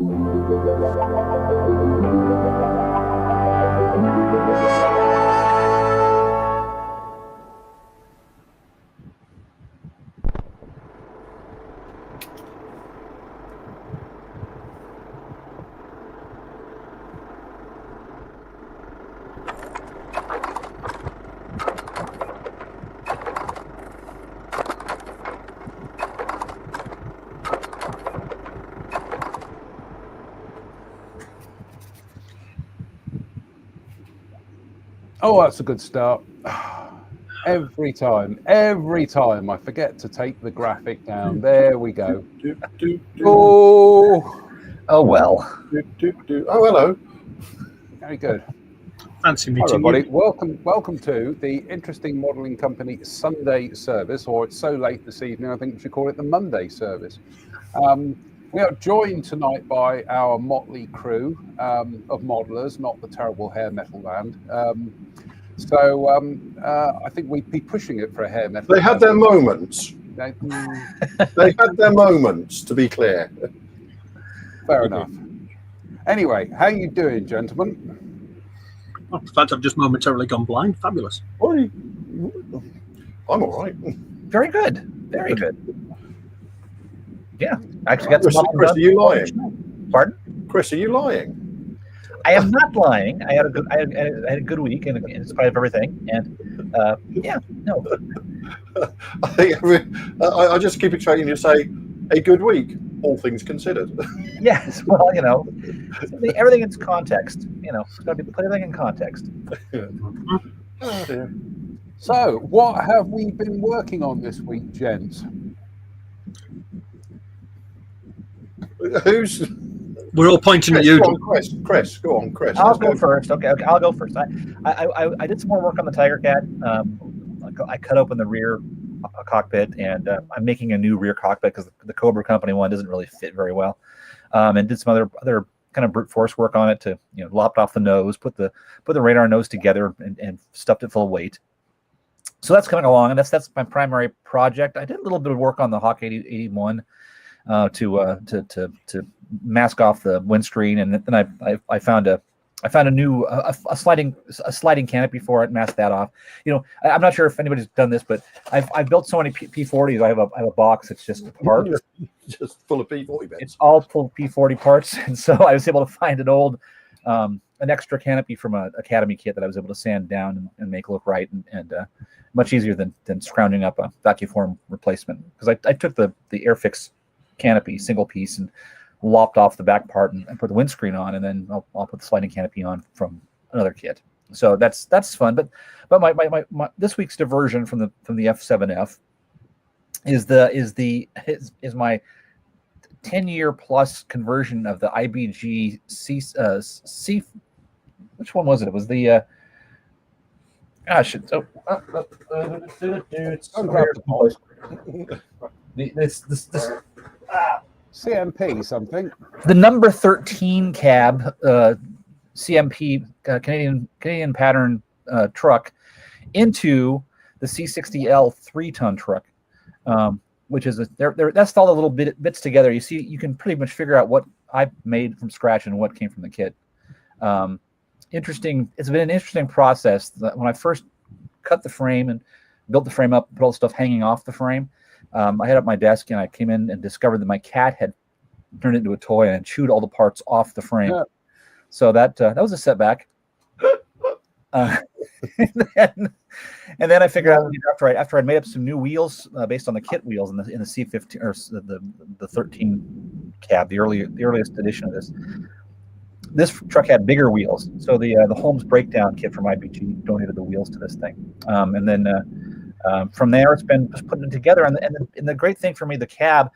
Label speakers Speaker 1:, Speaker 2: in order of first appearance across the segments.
Speaker 1: Oh, that's a good start. Every time I forget to take the graphic down. There we go.
Speaker 2: Oh well.
Speaker 3: Oh, hello.
Speaker 1: Very good.
Speaker 4: Fancy
Speaker 1: Hi,
Speaker 4: meeting
Speaker 1: everybody.
Speaker 4: you.
Speaker 1: Welcome to the Interesting Modelling Company Sunday service, or it's so late this evening, I think we should call it the Monday service. We are joined tonight by our motley crew of modelers, not the terrible hair metal band. I think we'd be pushing it for a hair metal.
Speaker 3: They had their moments. They had their moments, to be clear.
Speaker 1: Fair enough. Anyway, how you doing, gentlemen?
Speaker 4: Oh, in fact, I've just momentarily gone blind. Fabulous.
Speaker 3: I'm all right.
Speaker 2: Very good. Very good. Yeah, I actually got
Speaker 3: Chris,
Speaker 2: some.
Speaker 3: Chris, are you lying?
Speaker 2: Pardon?
Speaker 3: Chris, are you lying?
Speaker 2: I am not lying. I had a good week, in spite of everything. And no.
Speaker 3: I think I just keep it straight and you say a good week, all things considered.
Speaker 2: Yes, well, everything in context. It's got to put everything in context.
Speaker 3: Oh, dear.
Speaker 1: So, what have we been working on this week, gents?
Speaker 4: We're all pointing
Speaker 3: Chris,
Speaker 4: at you.
Speaker 3: Go on, Chris. Go on, Chris.
Speaker 2: I'll go first. Okay, I'll go first. I did some more work on the Tiger Cat. I cut open the rear cockpit, and I'm making a new rear cockpit because the Cobra Company one doesn't really fit very well. And did some other kind of brute force work on it to lopped off the nose, put the radar nose together, and stuffed it full of weight. So that's coming along, and that's my primary project. I did a little bit of work on the Hawk 81 to mask off the windscreen, and then I found a new sliding canopy for it, masked that off. I'm not sure if anybody's done this, but I've built so many P40s. I have a box that's just a part,
Speaker 3: just full of P40 bits.
Speaker 2: It's all full of P40 parts, and so I was able to find an extra canopy from an Academy kit that I was able to sand down and make look right, and much easier than scrounging up a vacuform replacement, because I took the Airfix canopy single piece and lopped off the back part and put the windscreen on, and then I'll put the sliding canopy on from another kit. So that's fun. But my this week's diversion from the F7F is my 10-year plus conversion of the IBG C. Which one was it? It was the
Speaker 1: CMP something.
Speaker 2: The number 13 cab CMP Canadian pattern truck into the C60L 3-ton truck, which is that's all the little bits together. You see, you can pretty much figure out what I made from scratch and what came from the kit. Interesting. It's been an interesting process. When I first cut the frame and built the frame up, put all the stuff hanging off the frame, I had up my desk and I came in and discovered that my cat had turned it into a toy and chewed all the parts off the frame. Yeah. So that was a setback. And then I figured out after I made up some new wheels based on the kit wheels in the C15 or the 13 cab, the earliest edition of this. This truck had bigger wheels, so the Holmes breakdown kit from IBG donated the wheels to this thing, and then from there it's been just putting it together. And the great thing for me, the cab,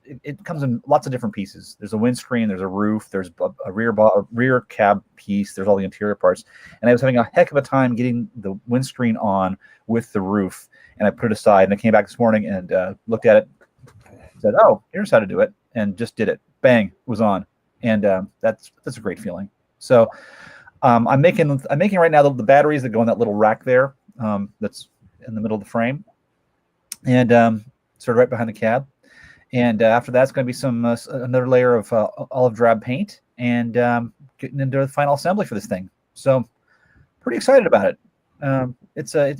Speaker 2: it comes in lots of different pieces. There's a windscreen, there's a roof, there's a rear cab piece, there's all the interior parts. And I was having a heck of a time getting the windscreen on with the roof, and I put it aside. And I came back this morning and looked at it, said, "Oh, here's how to do it," and just did it. Bang, it was on. And that's a great feeling. So I'm making right now the batteries that go in that little rack there, that's in the middle of the frame, and sort of right behind the cab. And after that's going to be some another layer of olive drab paint, and getting into the final assembly for this thing. So pretty excited about it. It's a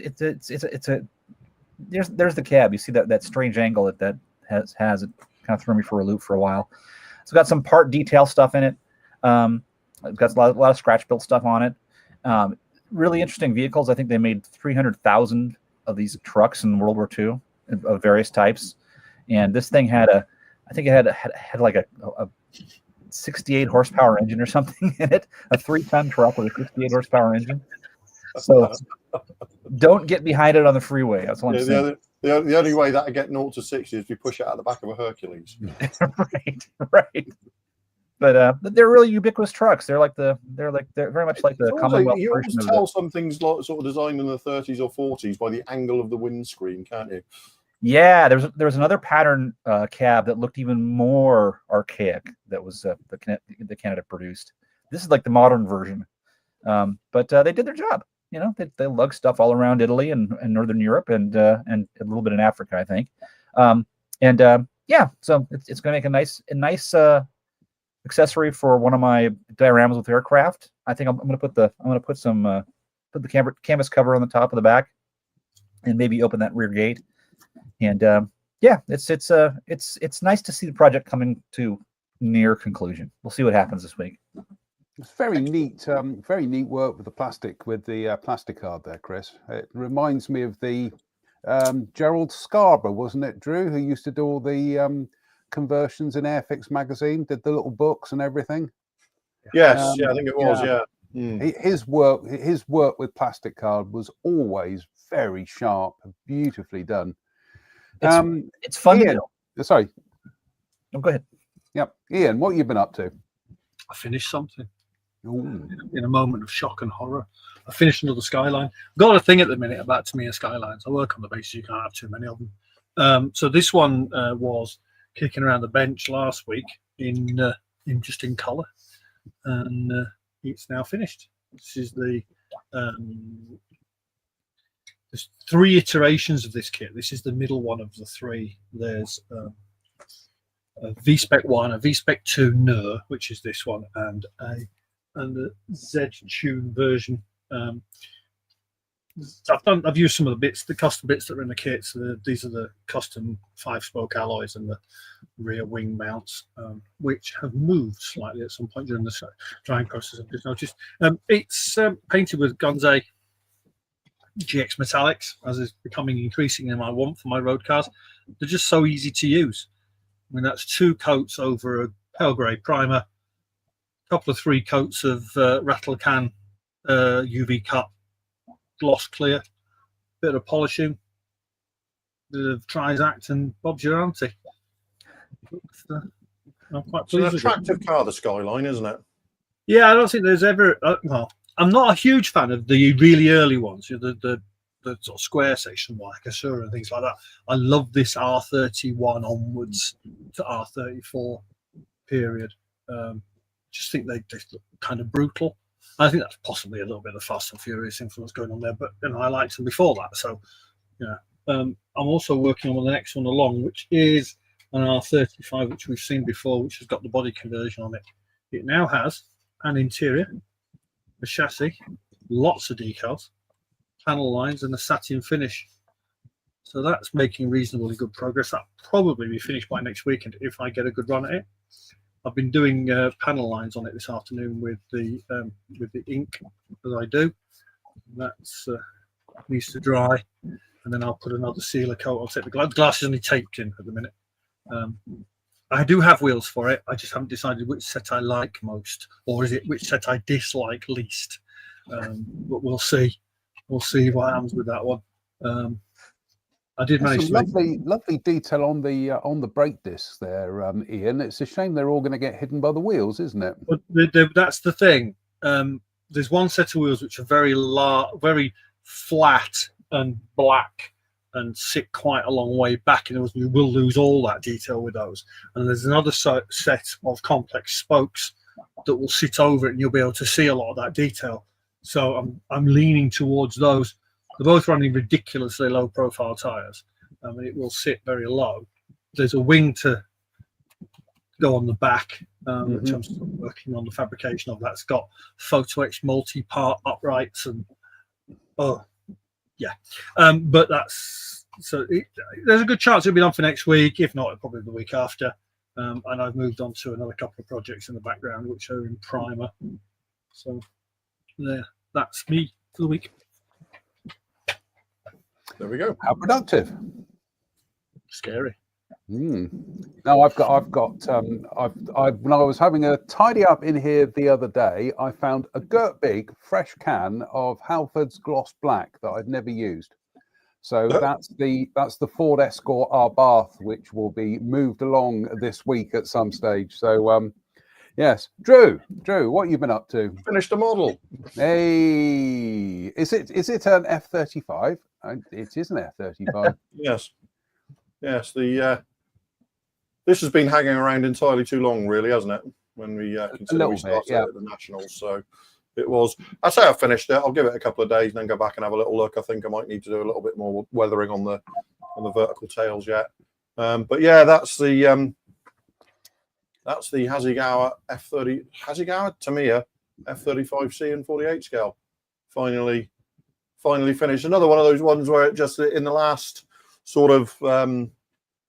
Speaker 2: there's the cab. You see that strange angle that has it kind of threw me for a loop for a while. It's got some part detail stuff in it. It's got a lot of scratch built stuff on it. Really interesting vehicles. I think they made 300,000 of these trucks in World War II of various types. And this thing had I think it had like a 68 horsepower engine or something in it, a 3-ton truck with a 68 horsepower engine. So don't get behind it on the freeway. That's what I'm saying.
Speaker 3: The only way that I get 0 to 60 is if you push it out the back of a Hercules.
Speaker 2: right. But they're really ubiquitous trucks. They're very much like the Commonwealth
Speaker 3: you
Speaker 2: version
Speaker 3: always
Speaker 2: of
Speaker 3: tell something's like sort of designed in the 30s or 40s by the angle of the windscreen, can't you?
Speaker 2: Yeah, there was another pattern cab that looked even more archaic that was the Canada produced. This is like the modern version, but they did their job. You know, they lug stuff all around Italy and Northern Europe and a little bit in Africa, I think. Yeah, so it's going to make a nice accessory for one of my dioramas with aircraft. I think I'm going to put the canvas cover on the top of the back, and maybe open that rear gate. And yeah, it's nice to see the project coming to near conclusion. We'll see what happens this week.
Speaker 1: It's very neat work with the plastic card there, Chris. It reminds me of the Gerald Scarborough, wasn't it, Drew, who used to do all the conversions in Airfix magazine, did the little books and everything.
Speaker 3: Yes, I think it was. Yeah,
Speaker 1: His work with plastic card was always very sharp, beautifully done.
Speaker 2: It's fun.
Speaker 1: Ian, sorry.
Speaker 2: Oh, go ahead.
Speaker 1: Yep, Ian, what have you been up to?
Speaker 4: I finished something.
Speaker 1: Ooh.
Speaker 4: In a moment of shock and horror. I finished another Skyline. I've got a thing at the minute about Tamiya Skylines. I work on the basis you can't have too many of them. So this one was kicking around the bench last week in colour, and it's now finished. This is there's 3 iterations of this kit. This is the middle one of the 3. There's a V-Spec 1, a V-Spec 2 NUR, which is this one, and the Z-Tune version. I've used some of the bits, the custom bits that are in the kit. So these are the custom 5-spoke alloys and the rear wing mounts, which have moved slightly at some point during the drying process. I've just noticed. It's painted with Gunze GX metallics, as is becoming increasingly my want for my road cars. They're just so easy to use. I mean, that's 2 coats over a pale grey primer, a couple of 3 coats of rattle can UV cut gloss clear, bit of polishing, bit of Trizact, and Bob's your auntie. I'm quite pleased.
Speaker 3: It's an attractive car, the Skyline, isn't it?
Speaker 4: Yeah, I don't think there's ever. Well, I'm not a huge fan of the really early ones, the sort of square section like Asura and things like that. I love this R31 onwards to R34 period. Just think they look kind of brutal. I think that's possibly a little bit of Fast and Furious influence going on there, but I liked them before that. So, I'm also working on the next one along, which is an R35, which we've seen before, which has got the body conversion on it. It now has an interior, a chassis, lots of decals, panel lines, and a satin finish. So that's making reasonably good progress. That'll probably be finished by next weekend if I get a good run at it. I've been doing panel lines on it this afternoon with the ink as I do. That's needs to dry, and then I'll put another sealer coat. I'll take the glass is only taped in at the minute. I do have wheels for it. I just haven't decided which set I like most, or is it which set I dislike least. But we'll see. We'll see what happens with that one. I did manage
Speaker 1: some lovely detail on the brake discs there, Ian. It's a shame they're all going to get hidden by the wheels, isn't it?
Speaker 4: But that's the thing. There's one set of wheels which are very flat and black and sit quite a long way back, and you will lose all that detail with those. And there's another set of complex spokes that will sit over it, and you'll be able to see a lot of that detail. So I'm leaning towards those. They're both running ridiculously low profile tyres. I mean, it will sit very low. There's a wing to go on the back, which I'm still working on the fabrication of. That's got PhotoX multi-part uprights and but that's there's a good chance it'll be done for next week. If not, probably the week after. And I've moved on to another couple of projects in the background which are in primer. So there, that's me for the week.
Speaker 3: There we go.
Speaker 1: How productive.
Speaker 4: Scary.
Speaker 1: No, I've got. When I was having a tidy up in here the other day, I found a big fresh can of Halford's Gloss Black that I'd never used. So that's the Ford Escort R Bath, which will be moved along this week at some stage. So yes, Drew, what have you been up to?
Speaker 3: Finished the model.
Speaker 1: Hey, is it an F-35? It is an F-35.
Speaker 3: Yes. This has been hanging around entirely too long, really, hasn't it? When we consider we started at the Nationals, so it was. I say I finished it. I'll give it a couple of days and then go back and have a little look. I think I might need to do a little bit more weathering on the vertical tails yet. But yeah, that's the Hasegawa Tamiya F-35C and 48 scale. Finally finished. Another one of those ones where it just in the last sort of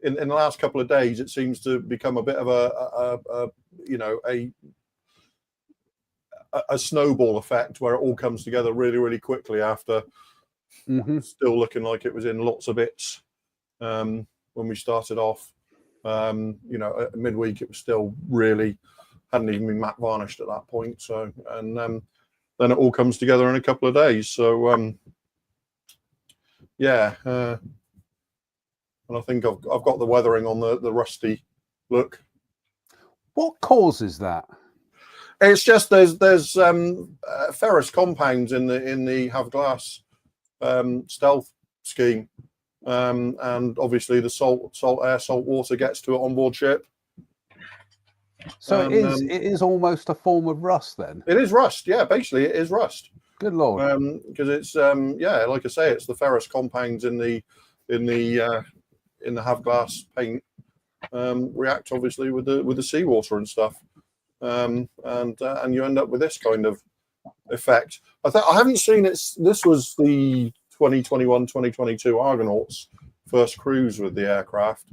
Speaker 3: in the last couple of days, it seems to become a bit of a snowball effect where it all comes together really, really quickly after still looking like it was in lots of bits when we started off. At midweek, it was still really hadn't even been matte varnished at that point. So, and then it all comes together in a couple of days. So, and I think I've got the weathering on the rusty look.
Speaker 1: What causes that?
Speaker 3: It's just there's ferrous compounds in the Have Glass stealth scheme, and obviously the salt water gets to it on board ship.
Speaker 1: So it is almost a form of rust then.
Speaker 3: It is rust, yeah. Basically, it is rust.
Speaker 1: Good Lord.
Speaker 3: Because it's like I say, it's the ferrous compounds in the Have Glass paint react obviously with the seawater and stuff, and you end up with this kind of effect. I haven't seen it. This was the 2021-2022 Argonauts first cruise with the aircraft.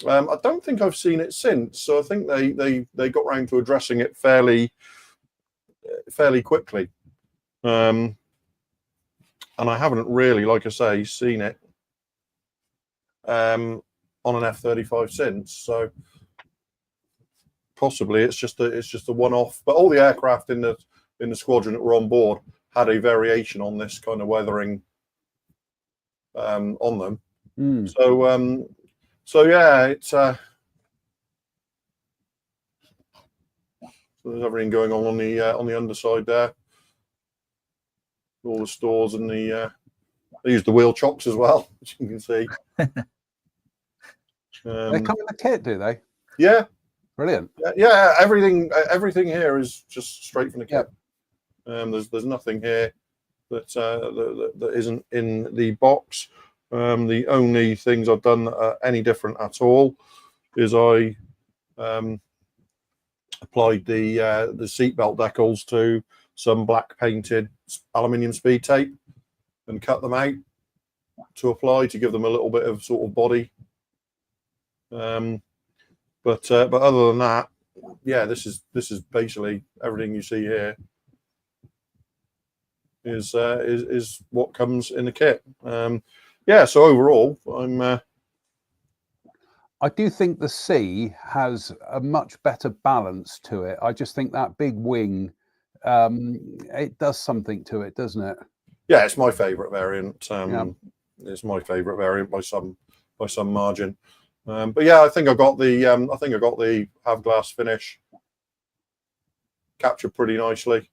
Speaker 3: I don't think I've seen it since, so I think they got round to addressing it fairly quickly, and I haven't really, like I say, seen it on an F-35 since. So possibly it's just a one-off. But all the aircraft in the squadron that were on board had a variation on this kind of weathering on them. So yeah, it's so there's everything going on the underside there. All the stores and they use the wheel chocks as well, as you can see.
Speaker 1: They come in the kit, do they?
Speaker 3: Yeah,
Speaker 1: brilliant.
Speaker 3: Yeah, everything here is just straight from the kit. There's nothing here that isn't in the box. The only things I've done that are any different at all is I applied the seatbelt decals to some black painted aluminium speed tape and cut them out to apply to give them a little bit of sort of body. But other than that, yeah, this is basically everything you see here is what comes in the kit. So overall,
Speaker 1: I do think the C has a much better balance to it. I just think that big wing, it does something to it, doesn't it?
Speaker 3: Yeah, it's my favourite variant. It's my favourite variant by some margin. But yeah, I think I got the Have Glass finish captured pretty nicely,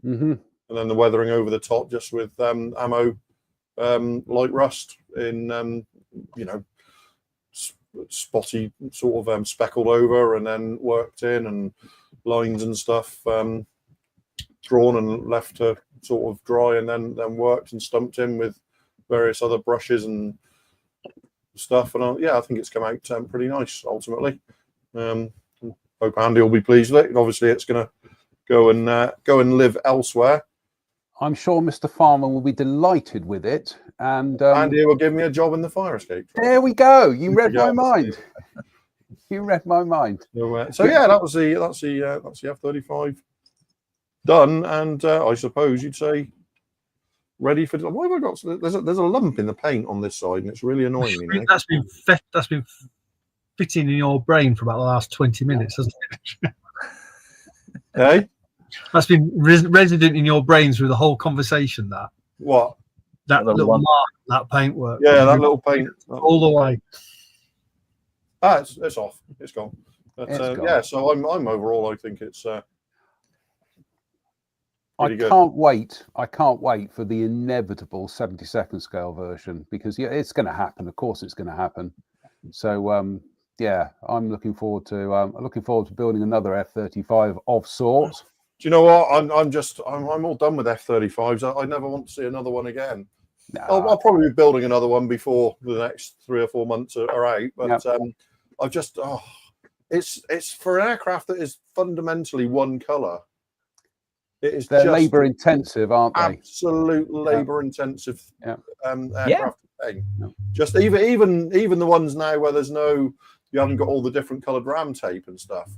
Speaker 3: and then the weathering over the top just with ammo light rust in spotty sort of speckled over and then worked in, and lines and stuff drawn and left to sort of dry, and then worked and stumped in with various other brushes and stuff. And I think it's come out pretty nice ultimately. Andy will be pleased with it. Obviously, it's going to go and live elsewhere.
Speaker 1: I'm sure Mr. Farmer will be delighted with it. And
Speaker 3: Andy will give me a job in the fire escape.
Speaker 1: There we go. You read my mind. You read my mind.
Speaker 3: So yeah, that's the F-35 done, and I suppose you'd say ready for. Why have I got? There's a lump in the paint on this side, and it's really annoying me now.
Speaker 4: That's been fitting in your brain for about the last 20 minutes, hasn't it?
Speaker 3: Hey,
Speaker 4: that's been resident in your brains through the whole conversation. That
Speaker 3: what?
Speaker 4: That little mark, that paintwork.
Speaker 3: Yeah, that little paint
Speaker 4: all the way.
Speaker 3: Ah, it's off. It's gone. But,
Speaker 1: gone.
Speaker 3: Yeah, so I'm overall. I think it's.
Speaker 1: I can't wait. I can't wait for the inevitable 72nd scale version because it's going to happen. Of course, it's going to happen. So yeah, I'm looking forward to building another F-35 of sorts.
Speaker 3: Do you know what? I'm all done with F-35s. I never want to see another one again.
Speaker 1: Nah.
Speaker 3: I'll probably be building another one before the next 3 or 4 months are out. But I've just it's for an aircraft that is fundamentally one colour. It is
Speaker 1: They're labour intensive, aren't they?
Speaker 3: Absolute labour intensive aircraft.
Speaker 1: Yeah.
Speaker 3: Just even the ones now where you haven't got all the different coloured ram tape and stuff.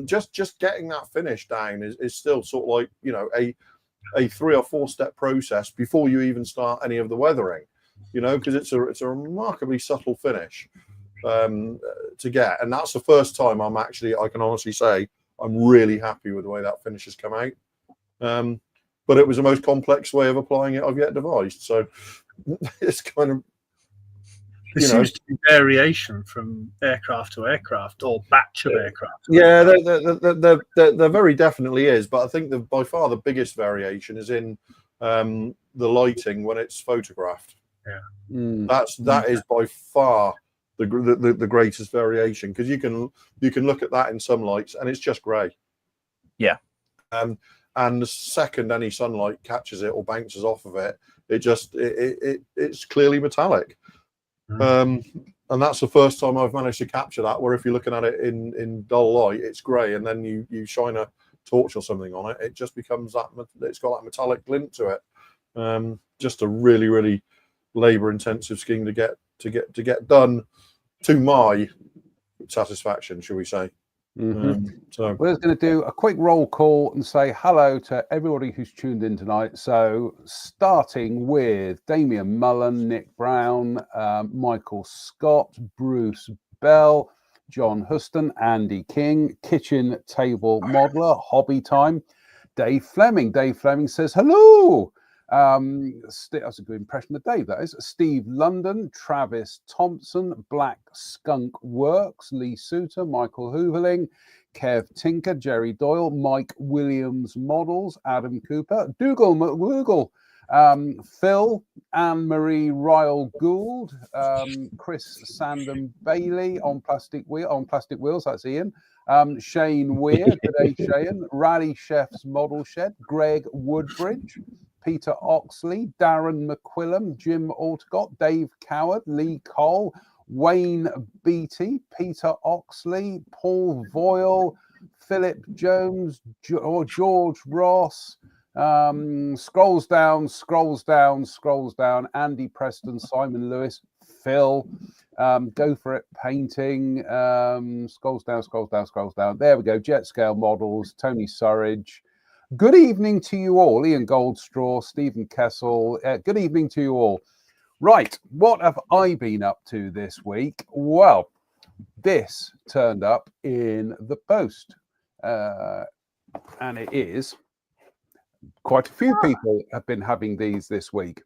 Speaker 3: Just getting that finish down is still sort of like a 3 or 4 step process before you even start any of the weathering. Because it's a remarkably subtle finish to get, and that's the first time I can honestly say I'm really happy with the way that finish has come out. But it was the most complex way of applying it I've yet devised. So it's kind of
Speaker 4: there seems to be variation from aircraft to aircraft or batch of aircraft.
Speaker 3: Yeah, there very definitely is. But I think by far the biggest variation is in the lighting when it's photographed.
Speaker 4: Yeah,
Speaker 3: that is by far the greatest variation, because you can look at that in some lights and it's just grey.
Speaker 2: Yeah.
Speaker 3: And the second any sunlight catches it or bounces off of it, it's clearly metallic. And that's the first time I've managed to capture that, where if you're looking at it in dull light, it's grey, and then you shine a torch or something on it, it just becomes it's got that metallic glint to it. Just a really, really labour intensive scheme to get done to my satisfaction, shall we say. So
Speaker 1: we're going to do a quick roll call and say hello to everybody who's tuned in tonight. So starting with Damien Mullen, Nick Brown, Michael Scott, Bruce Bell, John Huston, Andy King, Kitchen Table Modeler, Hobby Time, Dave Fleming. Dave Fleming says hello. That's a good impression of Dave, that is. Steve London, Travis Thompson, Black Skunk Works, Lee Suter, Michael Hooverling, Kev Tinker, Jerry Doyle, Mike Williams Models, Adam Cooper, Dougal McWoogle, Phil, Anne-Marie Ryle Gould, Chris Sandham Bailey on plastic wheels, that's Ian. Shane Weir, today Shane, Rally Chef's Model Shed, Greg Woodbridge, Peter Oxley, Darren McQuillan, Jim Altegott, Dave Coward, Lee Cole, Wayne Beatty, Peter Oxley, Paul Voyle, Philip Jones, George Ross, scrolls down, Andy Preston, Simon Lewis, Phil, Go For It Painting, scrolls down. There we go, Jet Scale Models, Tony Surridge. Good evening to you all. Ian Goldstraw, Stephen Kessel. Good evening to you all. Right, what have I been up to this week? Well, this turned up in the post, and it is quite a few people have been having these this week.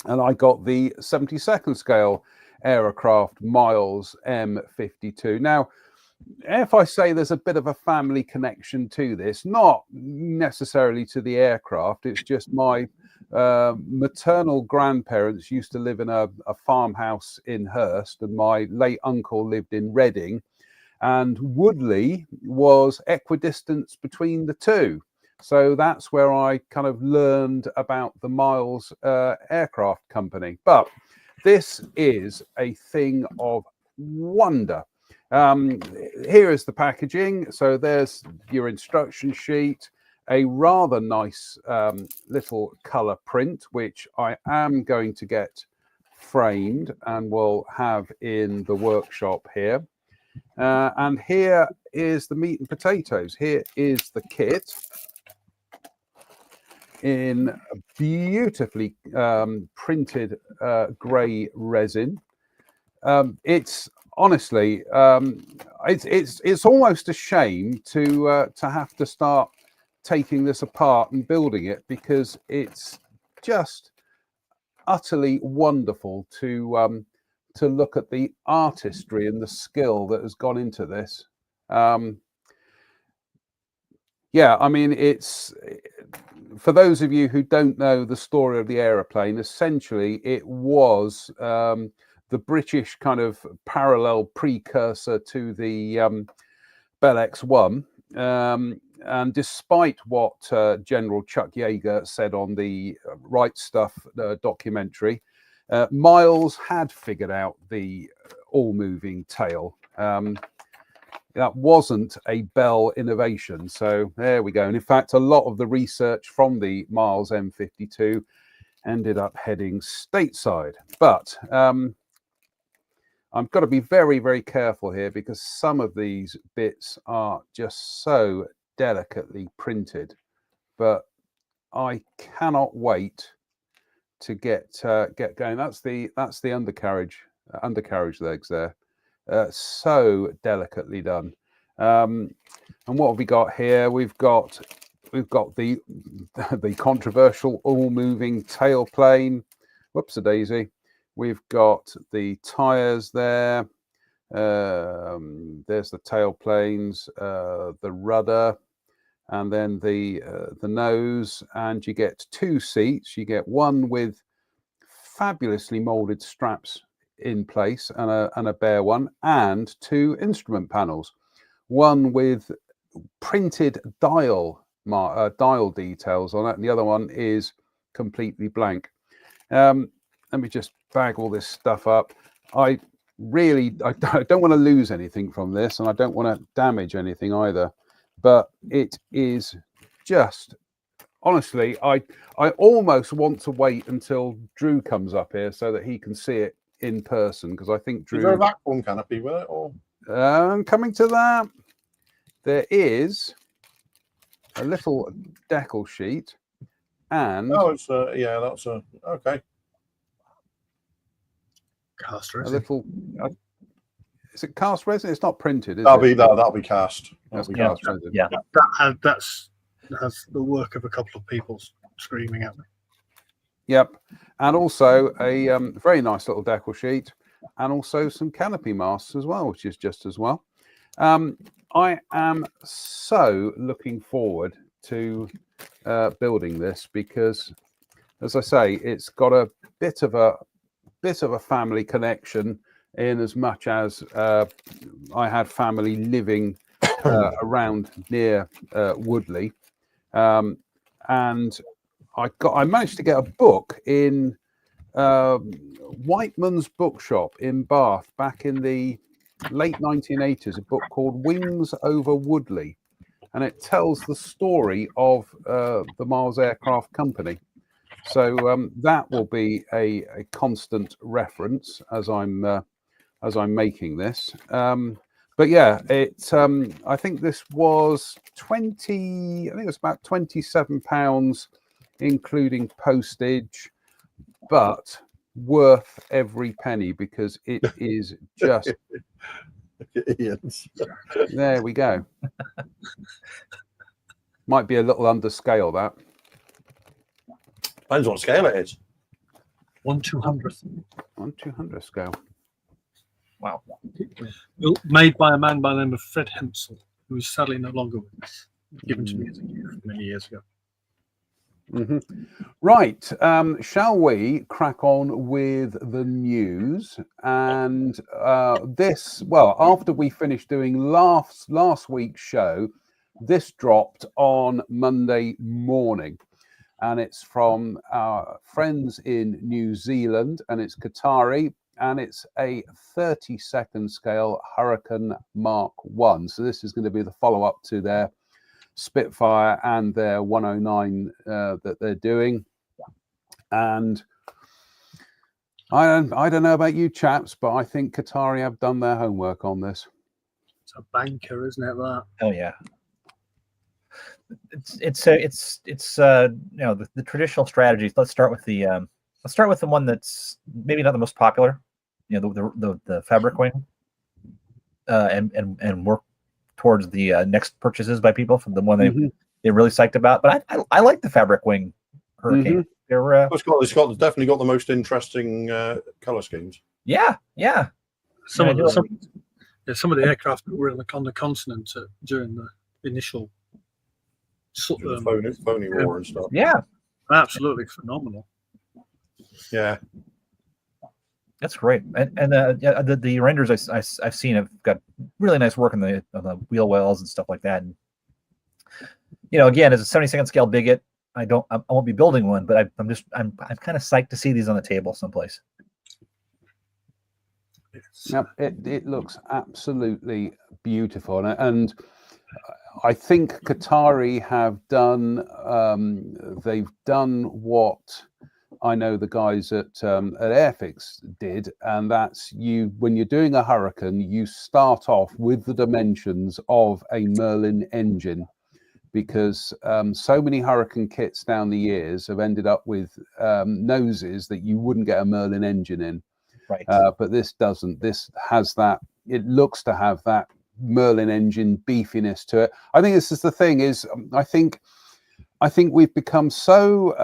Speaker 1: And I got the 72nd scale aircraft Miles M52. Now, if I say there's a bit of a family connection to this, not necessarily to the aircraft, it's just my maternal grandparents used to live in a farmhouse in Hurst, and my late uncle lived in Reading, and Woodley was equidistant between the two. So that's where I kind of learned about the Miles aircraft company. But this is a thing of wonder. Here is the packaging. So there's your instruction sheet, a rather nice little color print, which I am going to get framed and will have in the workshop here. And here is the meat and potatoes. Here is the kit in beautifully printed grey resin. It's honestly, it's almost a shame to have to start taking this apart and building it, because it's just utterly wonderful to look at the artistry and the skill that has gone into this. Yeah, I mean, it's, for those of you who don't know the story of the aeroplane, essentially it was the British kind of parallel precursor to the Bell X-1. And despite what General Chuck Yeager said on the Right Stuff documentary, Miles had figured out the all-moving tail. That wasn't a Bell innovation. So there we go. And in fact, a lot of the research from the Miles M52 ended up heading stateside. But I've got to be very, very careful here, because some of these bits are just so delicately printed. But I cannot wait to get going. That's the undercarriage legs there. So delicately done. And what have we got here? We've got the controversial all-moving tailplane. Whoops-a-daisy. We've got the tires there. There's the tailplanes, the rudder, and then the nose. And you get two seats. You get one with fabulously molded straps in place and a bare one, and two instrument panels, one with printed dial details on it, and the other one is completely blank. Let me just bag all this stuff up. I don't want to lose anything from this, and I don't want to damage anything either, but it is just, honestly, I almost want to wait until Drew comes up here so that he can see it in person, because I think Drew...
Speaker 3: Is there a vacuum canopy with it, or?
Speaker 1: Coming to that, there is a little decal sheet, and
Speaker 3: it's yeah, that's okay.
Speaker 4: Cast
Speaker 1: a
Speaker 4: resin.
Speaker 1: little. Is it cast resin? It's not printed, is
Speaker 3: That'll
Speaker 1: it?
Speaker 3: be cast.
Speaker 1: That's
Speaker 3: That'll be
Speaker 1: cast resin.
Speaker 2: Yeah.
Speaker 4: That has the work of a couple of people screaming at me.
Speaker 1: Yep, and also a very nice little decal sheet, and also some canopy masks as well, which is just as well. I am so looking forward to building this, because, as I say, it's got a bit of a family connection, in as much as I had family living around near Woodley, and I managed to get a book in Whiteman's bookshop in Bath back in the late 1980s, a book called Wings Over Woodley, and it tells the story of the Miles Aircraft Company. So that will be a constant reference as I'm making this. But yeah, I think this was about £27, including postage, but worth every penny, because it is just... There we go. Might be a little under scale, that.
Speaker 3: Depends what scale it is.
Speaker 4: 1/200th.
Speaker 1: 1/200 scale.
Speaker 2: Wow.
Speaker 1: Made by a man by the name of Fred Hempsel, who is sadly no longer with us. Given to me as a gift many years ago. Right, shall we crack on with the news? And this, well, after we finished doing last week's show, this dropped on Monday morning, and it's from our friends in New Zealand, and it's Qatari, and it's a 32nd scale Hurricane Mark 1. So this is going to be the follow-up to their Spitfire and their 109 that they're doing. And I don't know about you chaps, but I think Qatari have done their homework on this.
Speaker 4: It's a banker, isn't it? That.
Speaker 2: Oh yeah. It's you know, the traditional strategies. Let's start with the one that's maybe not the most popular. You know, the fabric wing, and work towards the next purchases by people from the one they're really psyched about. But I like the fabric wing Hurricane. They're
Speaker 3: it's definitely got the most interesting color schemes.
Speaker 2: yeah.
Speaker 4: Some of the aircraft that were on the continent during the initial
Speaker 3: phony war and stuff.
Speaker 2: Yeah,
Speaker 4: absolutely phenomenal.
Speaker 3: Yeah,
Speaker 2: that's great. And the renders I've seen have got really nice work on the wheel wells and stuff like that. And you know, again, as a 72nd scale bigot, I won't be building one, but I'm kind of psyched to see these on the table someplace.
Speaker 1: Yep, it looks absolutely beautiful, and I think Qatari have done. They've done what I know the guys at Airfix did, and that's when you're doing a Hurricane, you start off with the dimensions of a Merlin engine, because so many Hurricane kits down the years have ended up with noses that you wouldn't get a Merlin engine in.
Speaker 2: Right.
Speaker 1: But this doesn't. This has that. It looks to have that Merlin engine beefiness to it. I think this is the thing. I think we've become so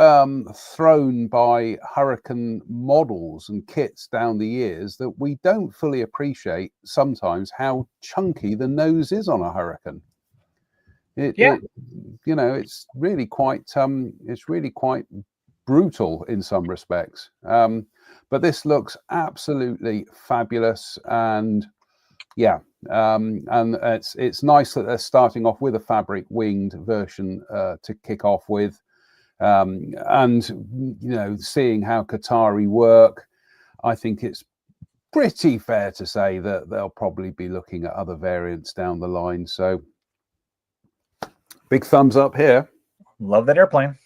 Speaker 1: thrown by Hurricane models and kits down the years that we don't fully appreciate sometimes how chunky the nose is on a Hurricane. You know, it's really quite brutal in some respects. But this looks absolutely fabulous, and and it's nice that they're starting off with a fabric winged version to kick off with, and you know, seeing how Qatari work, I think it's pretty fair to say that they'll probably be looking at other variants down the line. So big thumbs up here.
Speaker 2: Love that airplane.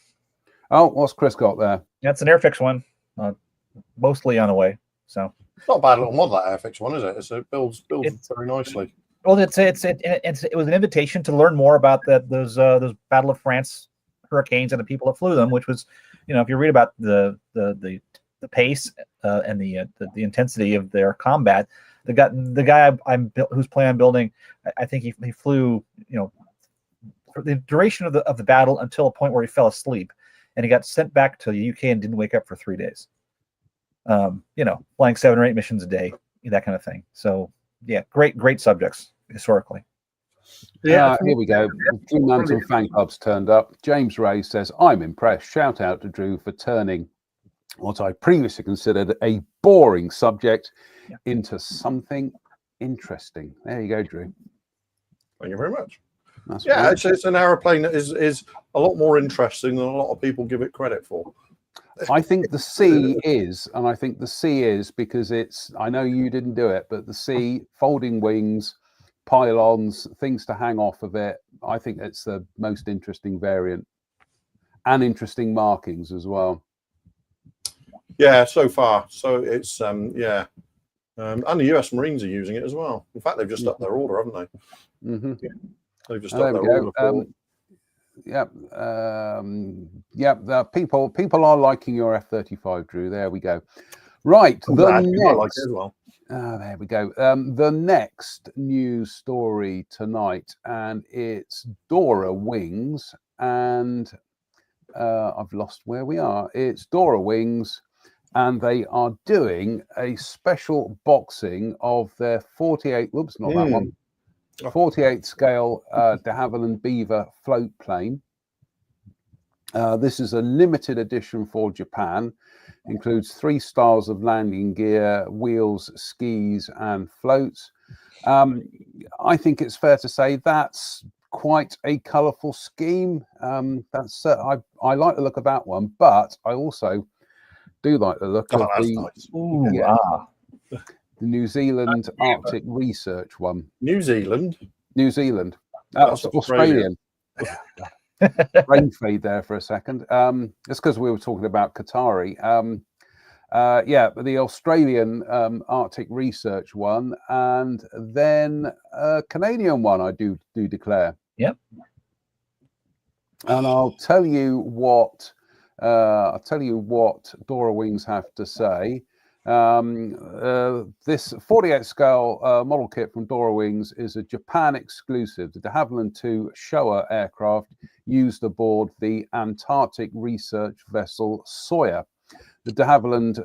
Speaker 1: Oh, what's Chris got there?
Speaker 2: That's an Airfix one, mostly on the way. So
Speaker 3: it's not a bad little mod, that Airfix one, is it? It builds very nicely.
Speaker 2: Well, it was an invitation to learn more about those Battle of France Hurricanes and the people that flew them, which was, you know, if you read about the pace and the intensity of their combat, the guy who's planning on building, I think he flew, you know, for the duration of the battle until a point where he fell asleep, and he got sent back to the UK and didn't wake up for 3 days. You know, flying 7 or 8 missions a day, that kind of thing. So yeah, great subjects historically.
Speaker 1: Yeah, here we go. Drew Mantle fan clubs turned up. James Ray says, "I'm impressed. Shout out to Drew for turning what I previously considered a boring subject into something interesting." There you go, Drew.
Speaker 3: Thank you very much.
Speaker 1: That's
Speaker 3: it's an aeroplane that is a lot more interesting than a lot of people give it credit for.
Speaker 1: I think the C is, and I think the C is because it's, I know you didn't do it, but the C, folding wings, pylons, things to hang off of it, I think it's the most interesting variant, and interesting markings as well.
Speaker 3: Yeah, so far. So it's, and the US Marines are using it as well. In fact, they've just upped their order, haven't they?
Speaker 1: Mm-hmm.
Speaker 3: Yeah. They've just upped their order. People are liking your F-35, Drew. There we go. Right, I like it as well.
Speaker 1: There we go. The next news story tonight, and it's Dora Wings, and I've lost where we are. It's Dora Wings, and they are doing a special boxing of their 48. Whoops, not that one. 48 scale de Havilland Beaver float plane. This is a limited edition for Japan. Includes 3 styles of landing gear, wheels, skis, and floats. I think it's fair to say that's quite a colourful scheme. That's I like the look of that one, but I also do like the look of the.
Speaker 3: Nice.
Speaker 2: Ooh,
Speaker 1: The New Zealand Arctic Research one.
Speaker 3: New Zealand.
Speaker 1: New Zealand. That's Australian. Brain fade there for a second. It's because we were talking about Qatari. Yeah, the Australian Arctic Research one, and then a Canadian one. I do declare.
Speaker 2: Yep.
Speaker 1: And I'll tell you what. Dora Wings have to say. This 48 scale model kit from Dora Wings is a Japan exclusive. The de Havilland II Showa aircraft used aboard the Antarctic research vessel Sawyer. The de Havilland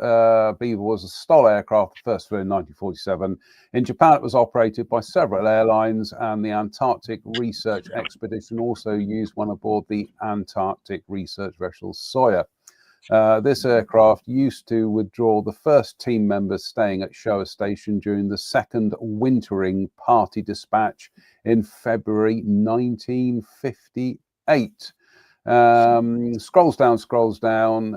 Speaker 1: Beaver was a STOL aircraft, first flew in 1947. In Japan, it was operated by several airlines, and the Antarctic Research Expedition also used one aboard the Antarctic research vessel Sawyer. This aircraft used to withdraw the first team members staying at Showa Station during the second wintering party dispatch in February 1958. Scrolls down.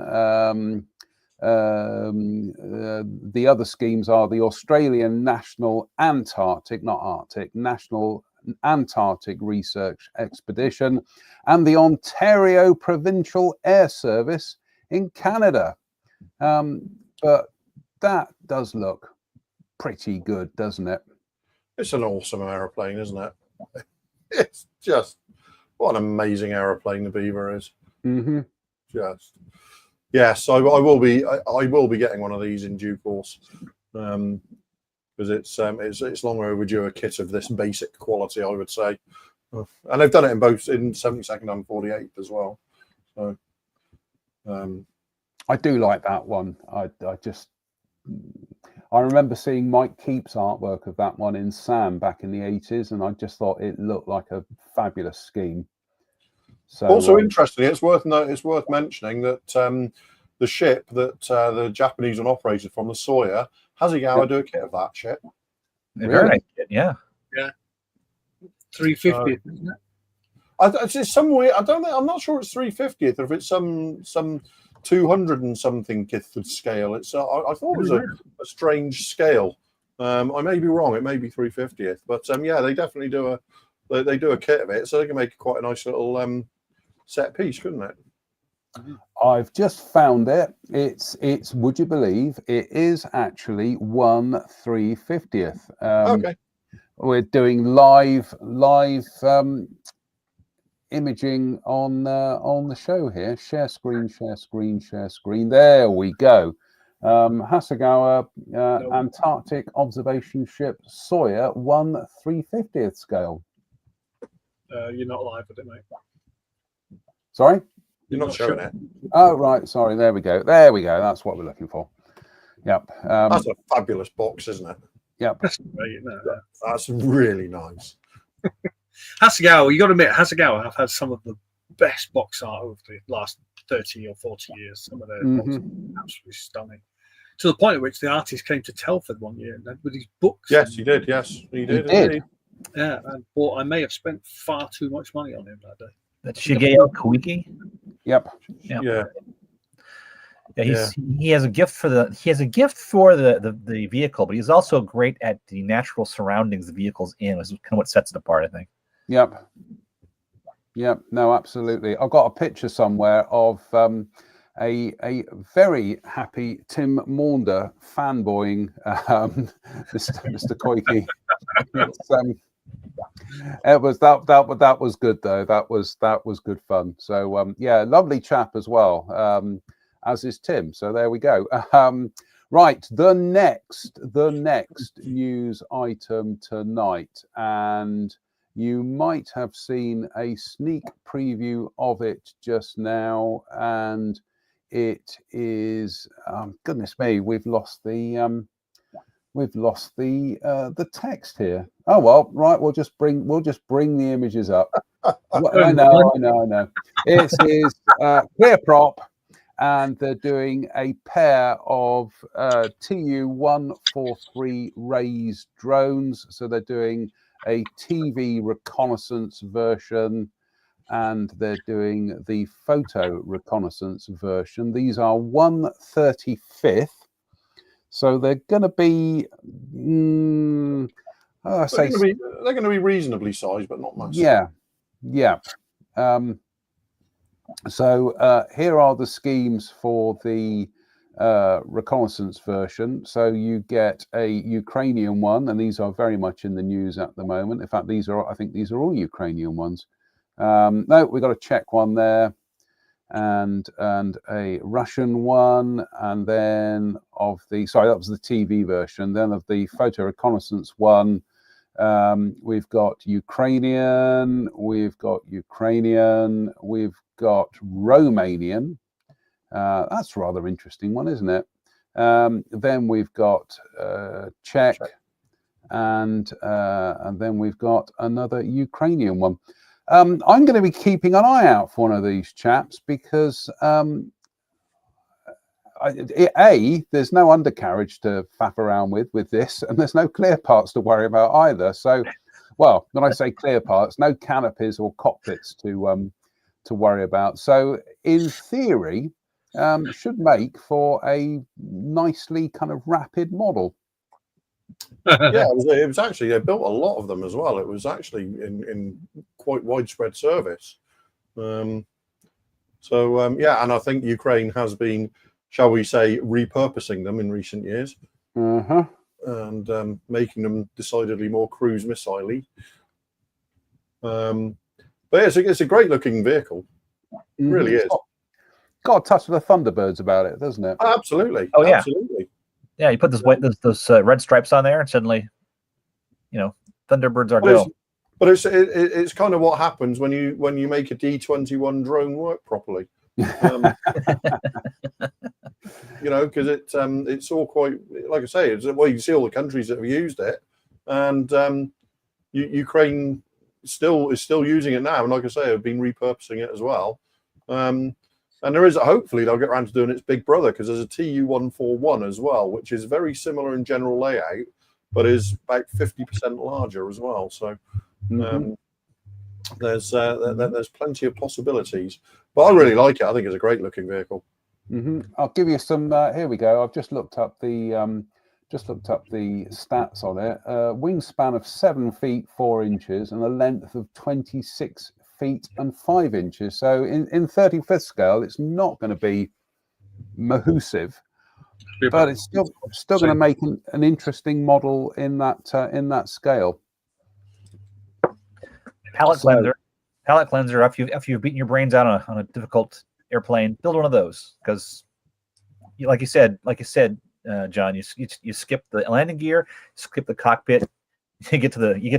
Speaker 1: The other schemes are the Australian National Antarctic, not Arctic, National Antarctic Research Expedition, and the Ontario Provincial Air Service in Canada. But that does look pretty good, doesn't it?
Speaker 3: It's an awesome aeroplane, isn't it? It's just what an amazing aeroplane the Beaver is.
Speaker 1: Mm-hmm.
Speaker 3: Just yes, I will be getting one of these in due course, because it's long overdue a kit of this basic quality, I would say, and they've done it in both in 72nd and 48th as well. So
Speaker 1: I do like that one. I remember seeing Mike Keep's artwork of that one in Sam back in the 80s, and I just thought it looked like a fabulous scheme. So,
Speaker 3: also interestingly, it's worth mentioning that the ship that the Japanese one operated from, the Sawyer, Hasegawa do a kit of that ship.
Speaker 2: Very nice kit, yeah.
Speaker 4: Yeah. 350th, isn't it?
Speaker 3: It's some way. I'm not sure it's 350th or if it's some 200 and something th scale. It's I thought it was a strange scale. I may be wrong. It may be 350th, but yeah, they definitely do a kit of it, so they can make quite a nice little set piece, couldn't it?
Speaker 1: I've just found it. It's would you believe it is actually 1/350th.
Speaker 3: Okay.
Speaker 1: We're doing live imaging on the show here. Share screen. There we go. Hasegawa Antarctic observation ship Sawyer 1/350th scale.
Speaker 4: You're not live with it, mate.
Speaker 1: Sorry?
Speaker 3: You're not showing it.
Speaker 1: Oh, right. Sorry. There we go. That's what we're looking for. Yep.
Speaker 3: That's a fabulous box, isn't it?
Speaker 1: Yep.
Speaker 4: That's great, isn't it?
Speaker 3: That's really nice.
Speaker 4: Hasegawa, you got to admit, Hasegawa have had some of the best box art of the last 30 or 40 years. Some of their boxes are absolutely stunning. To the point at which the artist came to Telford one year with his books.
Speaker 3: Yes, he did. Yes, he did.
Speaker 1: Indeed.
Speaker 4: Yeah, and I may have spent far too much money on him that day.
Speaker 2: That's Shigeo Koike.
Speaker 1: Yep.
Speaker 3: Yeah.
Speaker 2: He has a gift for the vehicle, but he's also great at the natural surroundings the vehicle's in, which is kind of what sets it apart, I think.
Speaker 1: Yep. No, absolutely. I've got a picture somewhere of a very happy Tim Maunder fanboying Mr. Koike. It was that was good though. That was good fun. So yeah, lovely chap as well. As is Tim. So there we go. Right, the next news item tonight, and you might have seen a sneak preview of it just now, and it is goodness me, we've lost the text here. Oh well, right, we'll just bring the images up. I know. It is Clear Prop, and they're doing a pair of Tu-143 raised drones. So they're doing a TV reconnaissance version, and they're doing the photo reconnaissance version. These are 1/35th. So they're going to be,
Speaker 3: They're going to be reasonably sized, but not massive.
Speaker 1: Yeah. So here are the schemes for the reconnaissance version. So you get a Ukrainian one, and these are very much in the news at the moment. In fact, I think these are all Ukrainian ones. No, we've got a Czech one there, and a Russian one, and then that was the TV version. Then of the photo reconnaissance one, we've got Ukrainian, we've got Romanian. That's a rather interesting one, isn't it? Then we've got Czech, and then we've got another Ukrainian one. I'm going to be keeping an eye out for one of these chaps because there's no undercarriage to faff around with this, and there's no clear parts to worry about either. So, well, when I say clear parts, no canopies or cockpits to worry about. So, in theory, should make for a nicely kind of rapid model.
Speaker 3: Yeah, it was actually, they built a lot of them as well. It was actually in quite widespread service. Yeah, and I think Ukraine has been, shall we say, repurposing them in recent years, and making them decidedly more cruise missile-y. But yeah, it's a great looking vehicle. It really is.
Speaker 1: Got a touch of the Thunderbirds about it, doesn't it?
Speaker 3: Absolutely.
Speaker 2: Oh yeah,
Speaker 3: absolutely.
Speaker 2: Yeah, you put those red stripes on there, and suddenly, Thunderbirds are go.
Speaker 3: But it's kind of what happens when you make a D-21 drone work properly. Because it's all quite, like I say, you can see all the countries that have used it, and Ukraine is still using it now, and like I say, have been repurposing it as well. And there is, hopefully they'll get around to doing its big brother, because there's a Tu-141 as well, which is very similar in general layout, but is about 50% larger as well. So there's plenty of possibilities. But I really like it. I think it's a great looking vehicle.
Speaker 1: I'll give you some. Here we go. I've just looked up the stats on it. Wingspan of 7 feet 4 inches and a length of 26 feet and 5 inches. So in 35th scale, it's not going to be massive, but it's still going to make an interesting model in that scale.
Speaker 2: Palette cleanser. After you've beaten your brains out on a difficult airplane, build one of those, because, like you said, John, you skip the landing gear, skip the cockpit. You get to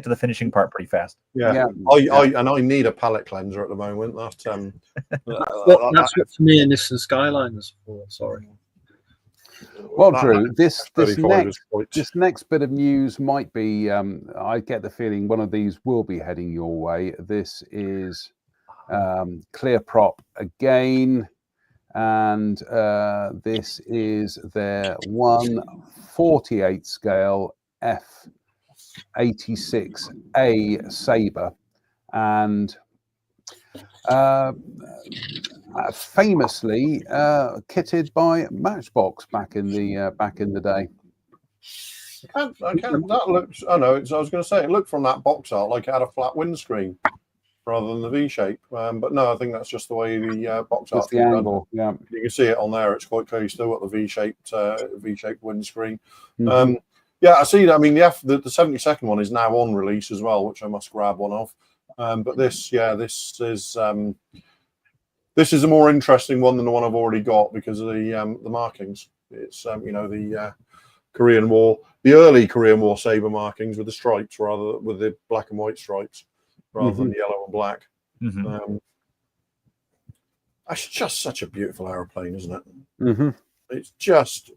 Speaker 2: the finishing part pretty fast.
Speaker 3: Yeah. I need a palette cleanser at the moment. That's
Speaker 4: what for me and Nissan Skyline is for. Sorry.
Speaker 1: Well, Drew, this next bit of news might be. I get the feeling one of these will be heading your way. This is Clear Prop again, and this is their 1/48 scale F86A Sabre, and famously kitted by Matchbox back in the day.
Speaker 3: That looks. I know. I was going to say it looked from that box art like it had a flat windscreen rather than the V shape. But no, I think that's just the way the box art.
Speaker 1: The angle. Yeah,
Speaker 3: you can see it on there. It's quite clearly still got the V-shaped windscreen. Yeah, I see that. I mean, the 72nd one is now on release as well, which I must grab one of. But this is a more interesting one than the one I've already got because of the markings. It's the Korean War, the early Korean War Sabre markings with the stripes with the black and white stripes rather than the yellow and black. That's just such a beautiful aeroplane, isn't it? It's just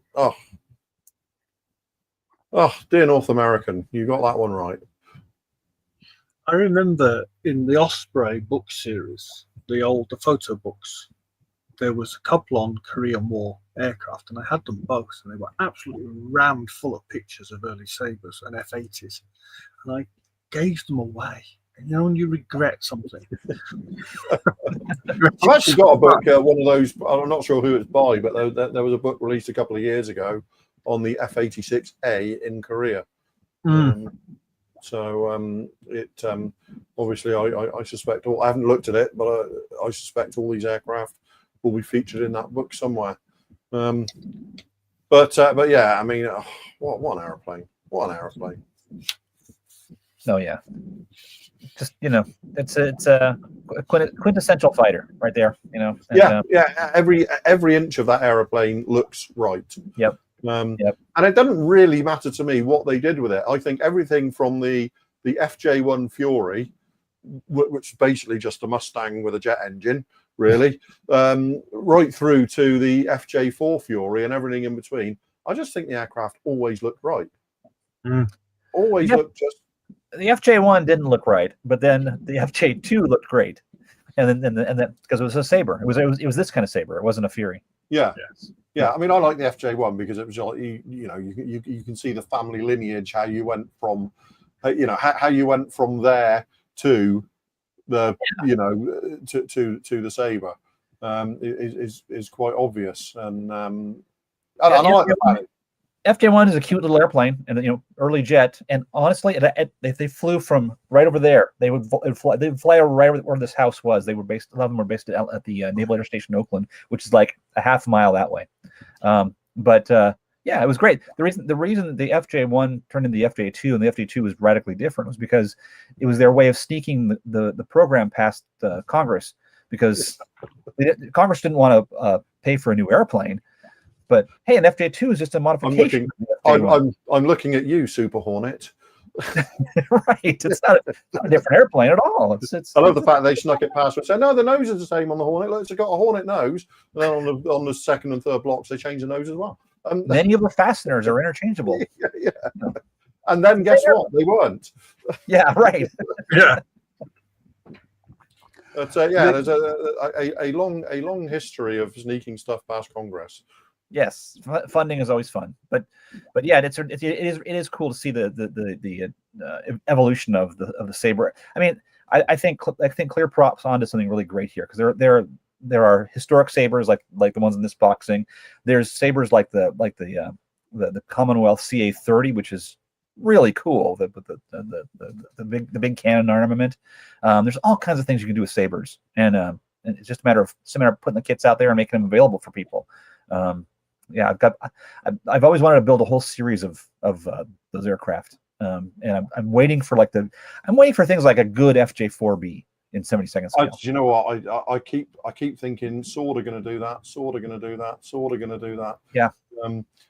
Speaker 3: dear North American, you got that one right.
Speaker 4: I remember in the Osprey book series, the photo books, there was a couple on Korean War aircraft, and I had them both, and they were absolutely rammed full of pictures of early Sabres and F-80s, and I gave them away. And when you regret something.
Speaker 3: I've actually got a book, one of those. I'm not sure who it's by, but there was a book released a couple of years ago on the F-86A in Korea. It obviously I suspect I haven't looked at it, but I suspect all these aircraft will be featured in that book somewhere. But yeah, I mean, what an aeroplane! What an aeroplane!
Speaker 2: Oh yeah, just it's a quintessential fighter right there. And,
Speaker 3: yeah. Every inch of that aeroplane looks right.
Speaker 2: Yep.
Speaker 3: And it doesn't really matter to me what they did with it. I think everything from the FJ1 Fury, which is basically just a Mustang with a jet engine, really, right through to the FJ4 Fury and everything in between. I just think the aircraft always looked right. Always looked just.
Speaker 2: The FJ1 didn't look right, but then the FJ2 looked great, and then because it was a Sabre. It was this kind of Sabre. It wasn't a Fury.
Speaker 3: Yeah. Yes. Yeah, I mean, I like the FJ1 because it was like you can see the family lineage, how you went from, how you went from there to the to the Sabre, is quite obvious, and I like the fact.
Speaker 2: FJ1 is a cute little airplane, and early jet. And honestly, they flew from right over there. They'd fly over right where this house was. They were based. A lot of them were based at the Naval Air Station, Oakland, which is like a half mile that way. Yeah, it was great. The reason that the FJ1 turned into the FJ2 and the FJ2 was radically different was because it was their way of sneaking the program past Congress, because Congress didn't want to pay for a new airplane. But hey, an FJ2 is just a modification.
Speaker 3: I'm looking at you, Super Hornet.
Speaker 2: Right, it's not a different airplane at all.
Speaker 3: I love the fact they snuck it past and said, no, the nose is the same on the Hornet. Look, it's got a Hornet nose. And then on the second and third blocks, they changed the nose as well.
Speaker 2: Many of the fasteners are interchangeable.
Speaker 3: Yeah. And then guess what? They weren't.
Speaker 2: Yeah, right.
Speaker 4: Yeah.
Speaker 3: But there's a long history of sneaking stuff past Congress.
Speaker 2: Yes, funding is always fun, but yeah, it is cool to see the evolution of the Sabre. I mean, I think clear props onto something really great here, because there are historic Sabres like the ones in this boxing. There's Sabres like the Commonwealth CA-30, which is really cool. The big cannon armament. There's all kinds of things you can do with Sabres, and it's just a matter of putting the kits out there and making them available for people. Yeah, I've always wanted to build a whole series of those aircraft, and I'm waiting for things like a good FJ4B in 72nd scale.
Speaker 3: You know what? I keep thinking Sword are going to do that. Sword are going to do that. Sword are going to do that.
Speaker 2: Yeah.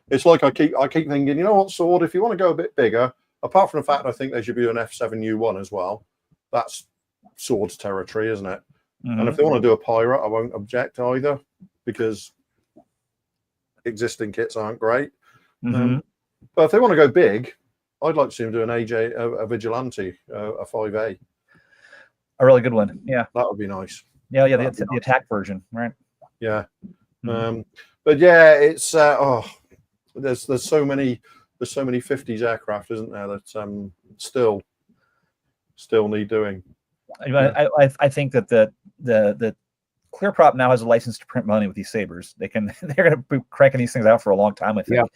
Speaker 3: It's like I keep thinking, you know what, Sword, if you want to go a bit bigger, apart from the fact I think there should be an F7U1 as well. That's Sword's territory, isn't it? Mm-hmm. And if they want to do a Pirate, I won't object either, because existing kits aren't great.
Speaker 2: Mm-hmm.
Speaker 3: But if they want to go big, I'd like to see them do an a Vigilante, a 5A.
Speaker 2: A really good one. Yeah,
Speaker 3: that would be nice.
Speaker 2: Yeah, the attack version, right?
Speaker 3: Yeah. Mm-hmm. But yeah, it's there's so many 50s aircraft, isn't there, that still need doing.
Speaker 2: I think that the Clear Prop now has a license to print money with these Sabres. They're going to be cranking these things out for a long time, I think.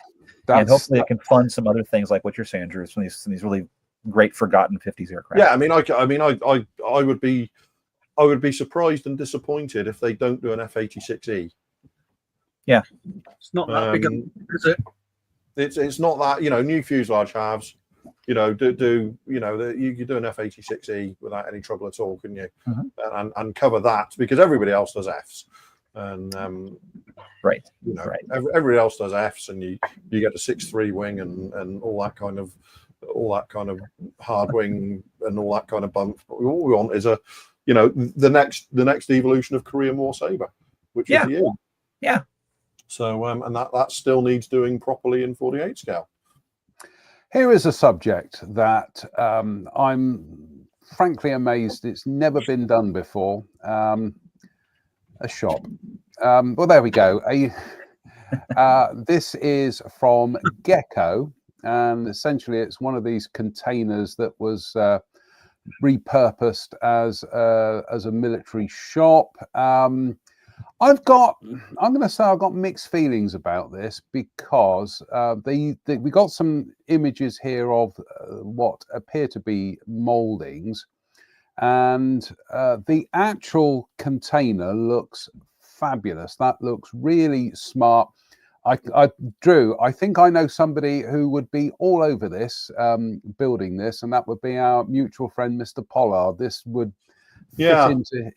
Speaker 2: Yeah, and hopefully it can fund some other things like what you're saying, Drew, some of these really great forgotten 50s aircraft.
Speaker 3: Yeah, I would be surprised and disappointed if they don't do an F-86E.
Speaker 2: Yeah,
Speaker 4: it's not that big, is it?
Speaker 3: It's not that, new fuselage halves. You could do an F-86E without any trouble at all, couldn't you? Mm-hmm. And cover that, because everybody else does Fs, and
Speaker 2: right.
Speaker 3: Everybody else does Fs, and you get a 6.3 wing and all that kind of hard wing and all that kind of bump. But all we want is the next evolution of Korean War Sabre, which is the year.
Speaker 2: Yeah.
Speaker 3: So and that still needs doing properly in 48 scale.
Speaker 1: Here is a subject that I'm frankly amazed it's never been done before. A shop. Well, there we go. This is from Gecko, and essentially it's one of these containers that was repurposed as a military shop. I'm going to say I've got mixed feelings about this because we got some images here of what appear to be moldings, and the actual container looks fabulous. That looks really smart. Drew, I think I know somebody who would be all over this, building this, and that would be our mutual friend, Mr. Pollard. This would fit into,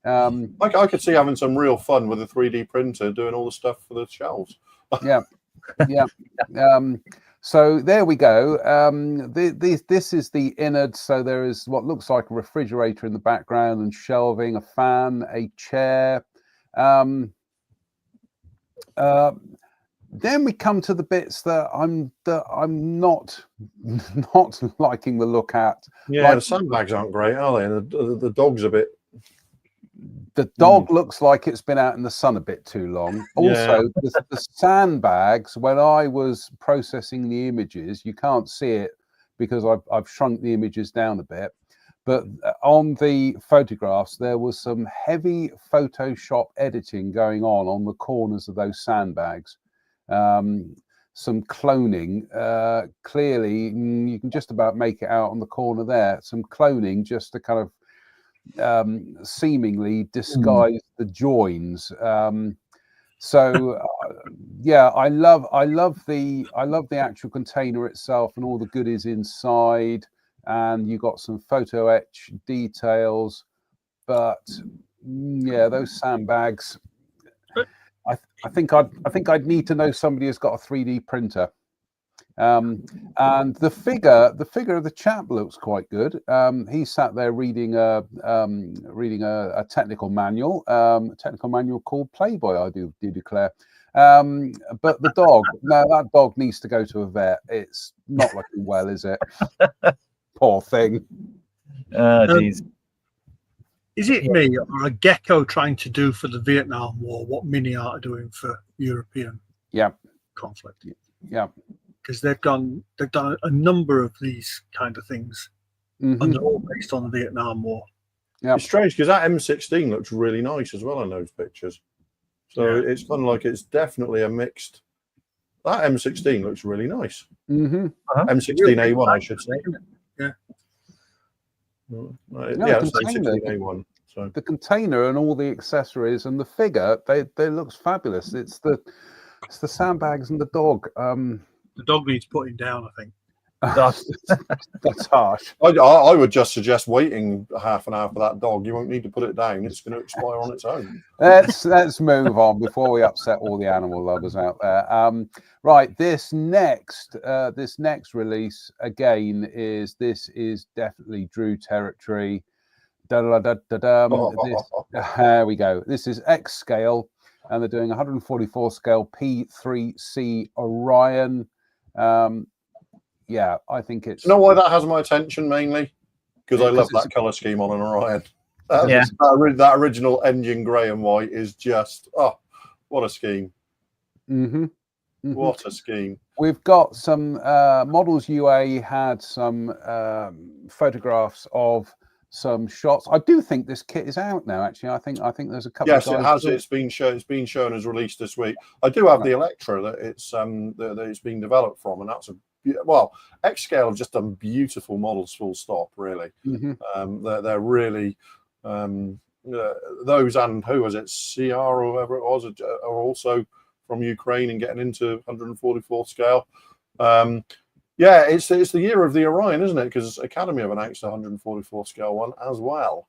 Speaker 3: I could see having some real fun with a 3D printer doing all the stuff for the shelves.
Speaker 1: yeah. So there we go. This is the innard. So there is what looks like a refrigerator in the background and shelving, a fan, a chair. Then we come to the bits that I'm not liking the look at.
Speaker 3: Yeah,
Speaker 1: like,
Speaker 3: the sandbags aren't great, are they? The dog's a bit.
Speaker 1: The dog looks like it's been out in the sun a bit too long. Also, the sandbags, when I was processing the images, you can't see it because I've shrunk the images down a bit. But on the photographs, there was some heavy Photoshop editing going on the corners of those sandbags. Some cloning. Clearly, you can just about make it out on the corner there. Some cloning just to kind of seemingly disguise the joins. Yeah, I love the actual container itself and all the goodies inside, and you got some photo etch details, but yeah, those sandbags. I think I'd need to know somebody who's got a 3D printer. And the figure of the chap looks quite good. He sat there reading a technical manual called Playboy, I do declare. But the dog, no, that dog needs to go to a vet. It's not looking well, is it? Poor thing.
Speaker 2: Geez.
Speaker 4: Is it me or a Gecko trying to do for the Vietnam War what Mini Art are doing for European conflict?
Speaker 1: Yeah.
Speaker 4: Because they've done a number of these kind of things, and they're all based on the Vietnam War.
Speaker 1: Yeah,
Speaker 3: it's strange because that M16 looks really nice as well in those pictures. So it's kind of like it's definitely a mixed. That M16 looks really nice. M16A1, I should say.
Speaker 4: Yeah.
Speaker 3: M16A1. So
Speaker 1: the container and all the accessories and the figure, they looks fabulous. It's the sandbags and the dog.
Speaker 4: The dog needs putting down, I think.
Speaker 1: That's harsh.
Speaker 3: I would just suggest waiting half an hour for that dog. You won't need to put it down. It's going to expire on its own.
Speaker 1: Let's move on before we upset all the animal lovers out there. Right, this next release again is definitely Drew territory. There we go. This is X scale, and they're doing 144 scale P3C Orion. Yeah, I think it's.
Speaker 3: You know why that has my attention mainly? Because I love that color scheme on an Orion. That original engine grey and white is just what a scheme. What a scheme.
Speaker 1: We've got some Models UA had some photographs of some shots. I do think this kit is out now. Actually, I think there's a couple.
Speaker 3: Yes,
Speaker 1: of guys
Speaker 3: it has. It's been shown as released this week. I do have the Electra that it's been developed from, and that's X Scale have just done beautiful models. Full stop. Really, they're really those, and who was it? CR or whoever it was, are also from Ukraine and getting into 144 scale. Yeah, it's the year of the Orion, isn't it? Because Academy have announced a 144 scale one as well.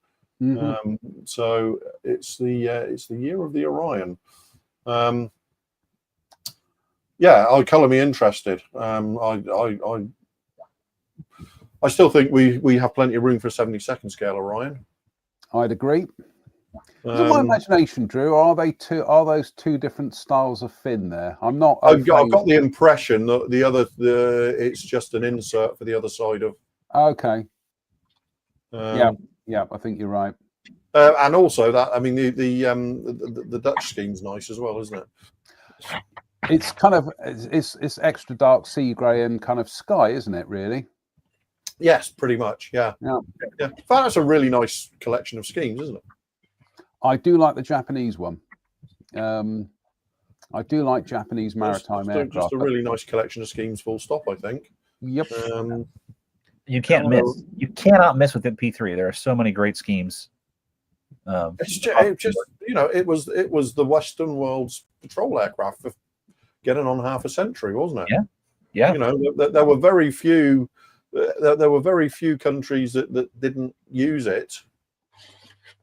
Speaker 3: So it's the year of the Orion. Yeah, colour me interested. I still think we have plenty of room for a 72nd scale Orion.
Speaker 1: I'd agree. In my imagination, Drew, are those two different styles of fin there? I've got
Speaker 3: the impression that it's just an insert for the other side of.
Speaker 1: Okay. Yeah, I think you're right.
Speaker 3: And also that, I mean, the Dutch scheme's nice as well, isn't it?
Speaker 1: It's kind of it's extra dark sea grey and kind of sky, isn't it? Really.
Speaker 3: Yes, pretty much. Yeah. In fact, that's a really nice collection of schemes, isn't it?
Speaker 1: I do like the Japanese one. I do like Japanese maritime aircraft.
Speaker 3: Just a really nice collection of schemes, full stop, I think.
Speaker 1: Yep.
Speaker 2: You can't miss. You cannot miss with the P3. There are so many great schemes.
Speaker 3: It's just it was the Western world's patrol aircraft for getting on half a century, wasn't it?
Speaker 2: Yeah.
Speaker 3: There were very few. There were very few countries that didn't use it.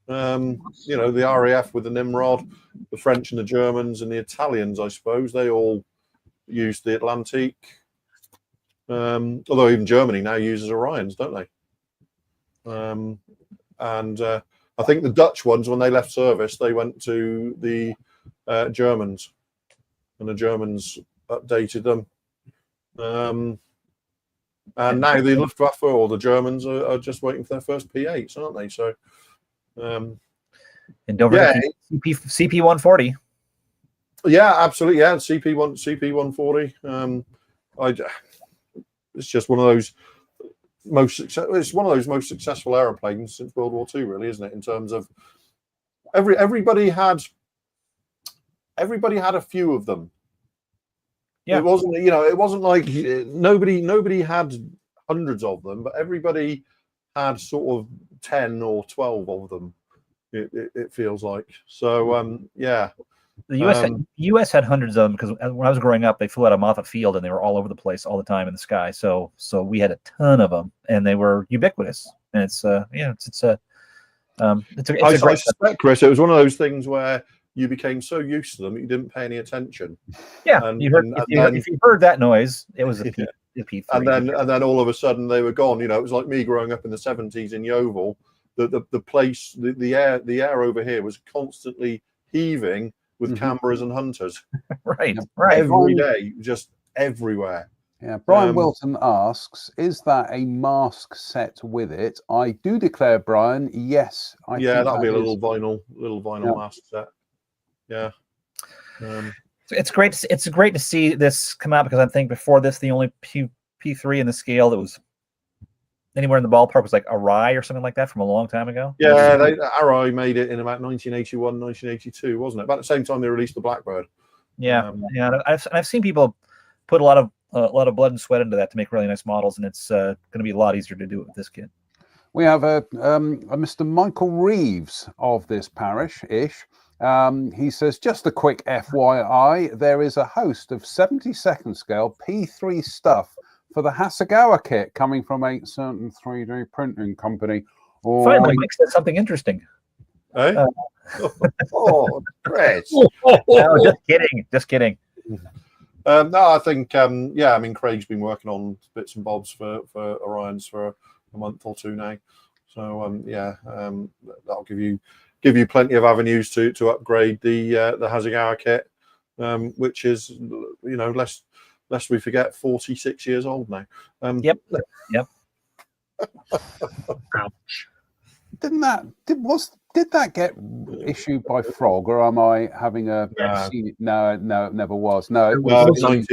Speaker 3: The RAF with the Nimrod, the French and the Germans and the Italians, I suppose, they all used the Atlantique. Although even Germany now uses Orions, don't they? I think the Dutch ones, when they left service, they went to the Germans, and the Germans updated them. And now the Luftwaffe or the Germans are just waiting for their first P8s, aren't they? So,
Speaker 2: and don't forget CP 140.
Speaker 3: Yeah, absolutely. Yeah, CP 140. It's just one of those most successful aeroplanes since World War II, really, isn't it? In terms of everybody had a few of them.
Speaker 2: Yeah.
Speaker 3: It wasn't like nobody had hundreds of them, but everybody had sort of 10 or 12 of them. It feels like. So yeah.
Speaker 2: The U.S. had hundreds of them because when I was growing up, they flew out of Moffett Field and they were all over the place all the time in the sky. So we had a ton of them and they were ubiquitous. And it's a
Speaker 3: I suspect, Chris, it was one of those things where you became so used to them that you didn't pay any attention.
Speaker 2: Yeah, if you heard that noise, it was a P3.
Speaker 3: And then all of a sudden they were gone. It was like me growing up in the 70s in Yeovil. The place, the air over here was constantly heaving with cameras and hunters.
Speaker 2: Right.
Speaker 3: Every day, just everywhere.
Speaker 1: Yeah, Brian Wilton asks, is that a mask set with it? I do declare, Brian, yes.
Speaker 3: That'll be a little vinyl mask set. Yeah.
Speaker 2: It's great to see this come out because I think before this, the only P3 in the scale that was anywhere in the ballpark was like Arai or something like that from a long time ago.
Speaker 3: Yeah, Arai made it in about 1981, 1982, wasn't it? About the same time they released the Blackbird.
Speaker 2: Yeah, I've seen people put a lot of blood and sweat into that to make really nice models, and it's going to be a lot easier to do it with this kit.
Speaker 1: We have a Mr. Michael Reeves of this parish-ish. He says, just a quick FYI, there is a host of 72nd scale P3 stuff for the Hasegawa kit coming from a certain 3D printing company.
Speaker 2: Finally, Mike said something interesting.
Speaker 3: Eh? Chris.
Speaker 2: No, just kidding.
Speaker 3: No, I think Craig's been working on bits and bobs for Orions for a month or two now. So that'll give you plenty of avenues to upgrade the Hasegawa kit, which is lest we forget 46 years old now.
Speaker 2: Yep.
Speaker 4: Ouch.
Speaker 1: Did that get issued by Frog, or am I having a seen it? No, it never was. No, it was
Speaker 3: 19.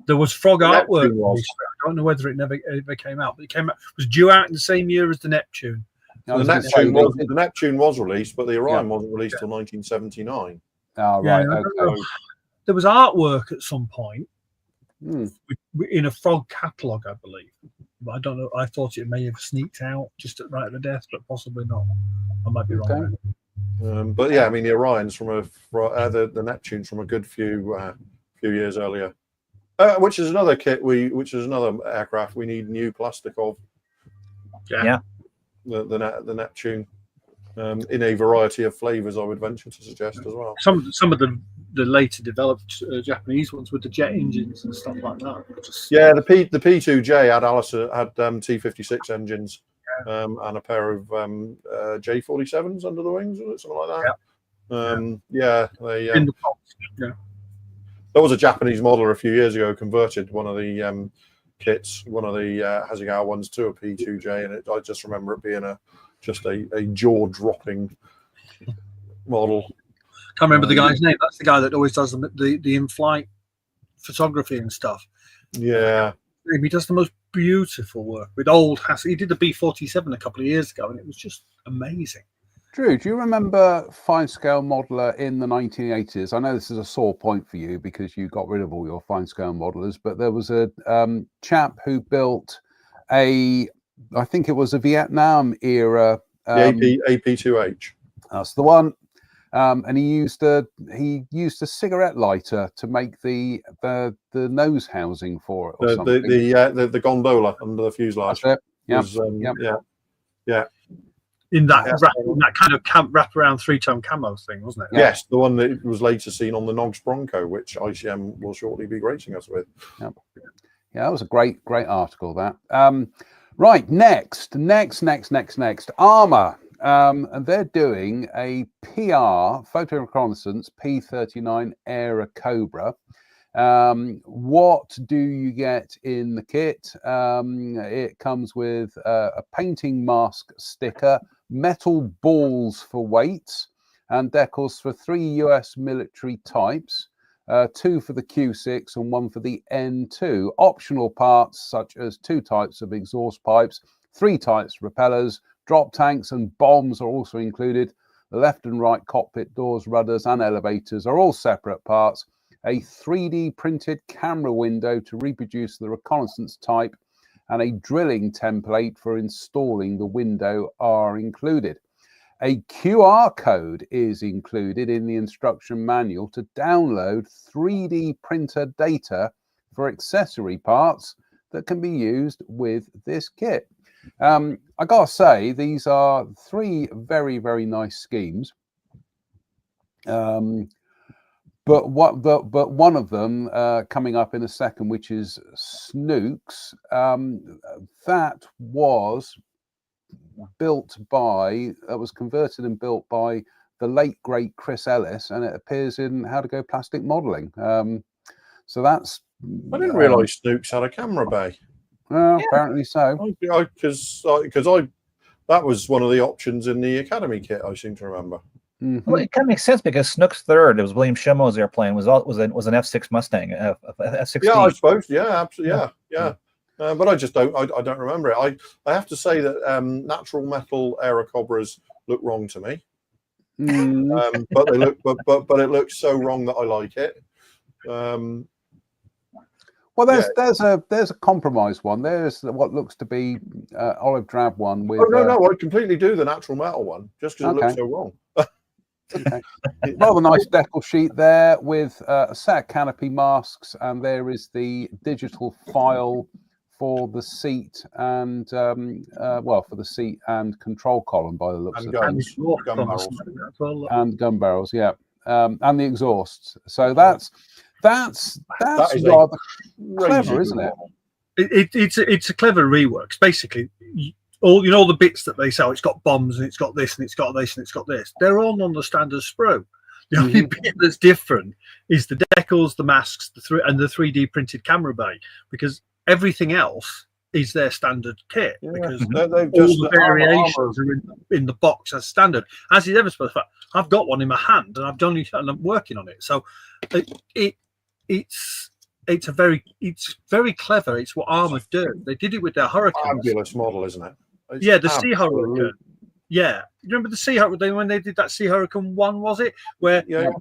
Speaker 4: There was Frog artwork. I don't know whether it never came out, but it was due out in the same year as the Neptune.
Speaker 3: The Neptune was released, but the Orion wasn't released till 1979.
Speaker 1: Oh, right. Okay.
Speaker 4: There was artwork at some point in a Frog catalogue, I believe. But I don't know. I thought it may have sneaked out just right at the death, but possibly not. I might be wrong.
Speaker 3: But yeah, I mean the Orions from the Neptunes from a good few years earlier, which is another kit. Which is another aircraft we need new plastic of.
Speaker 2: Yeah.
Speaker 3: The Neptune, in a variety of flavors, I would venture to suggest as well.
Speaker 4: Some of the later developed Japanese ones with the jet engines and stuff like that.
Speaker 3: The P2J had T56 engines and a pair of J47s under the wings, or something like that. There was a Japanese model a few years ago converted one of the kits, one of the Hasegawa ones, to a P2J, and I just remember it being a jaw-dropping model.
Speaker 4: Can't remember the guy's name. That's the guy that always does the in-flight photography and stuff.
Speaker 3: Yeah,
Speaker 4: he does the most beautiful work with old Hassa. He did the B-47 a couple of years ago, and it was just amazing.
Speaker 1: Drew, do you remember Fine Scale Modeler in the 1980s? I know this is a sore point for you because you got rid of all your Fine Scale Modelers, but there was a chap who built I think it was a Vietnam era.
Speaker 3: The AP2H.
Speaker 1: That's the one. And he used a cigarette lighter to make the nose housing for it, or something.
Speaker 3: The gondola under the fuselage.
Speaker 1: That's it. Yep.
Speaker 3: Was, yeah.
Speaker 4: In that kind of wraparound 3-tone camo thing, wasn't it?
Speaker 3: Yes, the one that was later seen on the Nogs Bronco, which ICM will shortly be gracing us with.
Speaker 1: Yep. Yeah, that was a great article. That. Right, next, Armour. And they're doing a PR photo reconnaissance P39 Aera Cobra. What do you get in the kit? It comes with a painting mask sticker, metal balls for weights, and decals for 3 US military types, 2 for the Q6 and 1 for the N2. Optional parts such as 2 types of exhaust pipes, 3 types of propellers, drop tanks and bombs are also included. The left and right cockpit doors, rudders and elevators are all separate parts. A 3D printed camera window to reproduce the reconnaissance type and a drilling template for installing the window are included. A QR code is included in the instruction manual to download 3D printer data for accessory parts that can be used with this kit. I gotta say, these are 3 very, very nice schemes. But one of them coming up in a second, which is Snooks, that was converted and built by the late great Chris Ellis, and it appears in How to Go Plastic Modeling. So that's.
Speaker 3: I didn't realise Snooks had a camera bay.
Speaker 1: Apparently so.
Speaker 3: Because that was one of the options in the Academy kit, I seem to remember.
Speaker 2: Mm-hmm. Well, it kind of makes sense because Snook's third, it was William Shemo's airplane, was an F6 Mustang, F16.
Speaker 3: Yeah, I suppose. Yeah, absolutely. Yeah. But I just don't. I don't remember it. I have to say that natural metal Aera Cobras look wrong to me. But they look. But it looks so wrong that I like it.
Speaker 1: Well, there's a compromise one. There's what looks to be olive drab one with.
Speaker 3: Oh no! I completely do the natural metal one just because it looks so wrong.
Speaker 1: Okay. Rather nice decal sheet there with a set of canopy masks, and there is the digital file for the seat and for the seat and control columm by the looks of things. And gun barrels, yeah, and the exhausts. So that's rather clever, isn't it?
Speaker 4: It's a clever rework. Basically, all the bits that they sell, it's got bombs and it's got this and it's got this and it's got this. They're all on the standard sprue. The only bit that's different is the decals, the masks, and the 3D printed camera bay, because everything else is their standard kit. Yeah. Because all the variations are in the box as standard. As is ever supposed to. I've got one in my hand and I'm working on it. So it's very clever. It's what Armour do. They did it with their Hurricane.
Speaker 3: Fabulous model, isn't it?
Speaker 4: It's the Sea Hurricane. Yeah, you remember the Sea Hurricane when they did that Sea Hurricane 1? Was it where the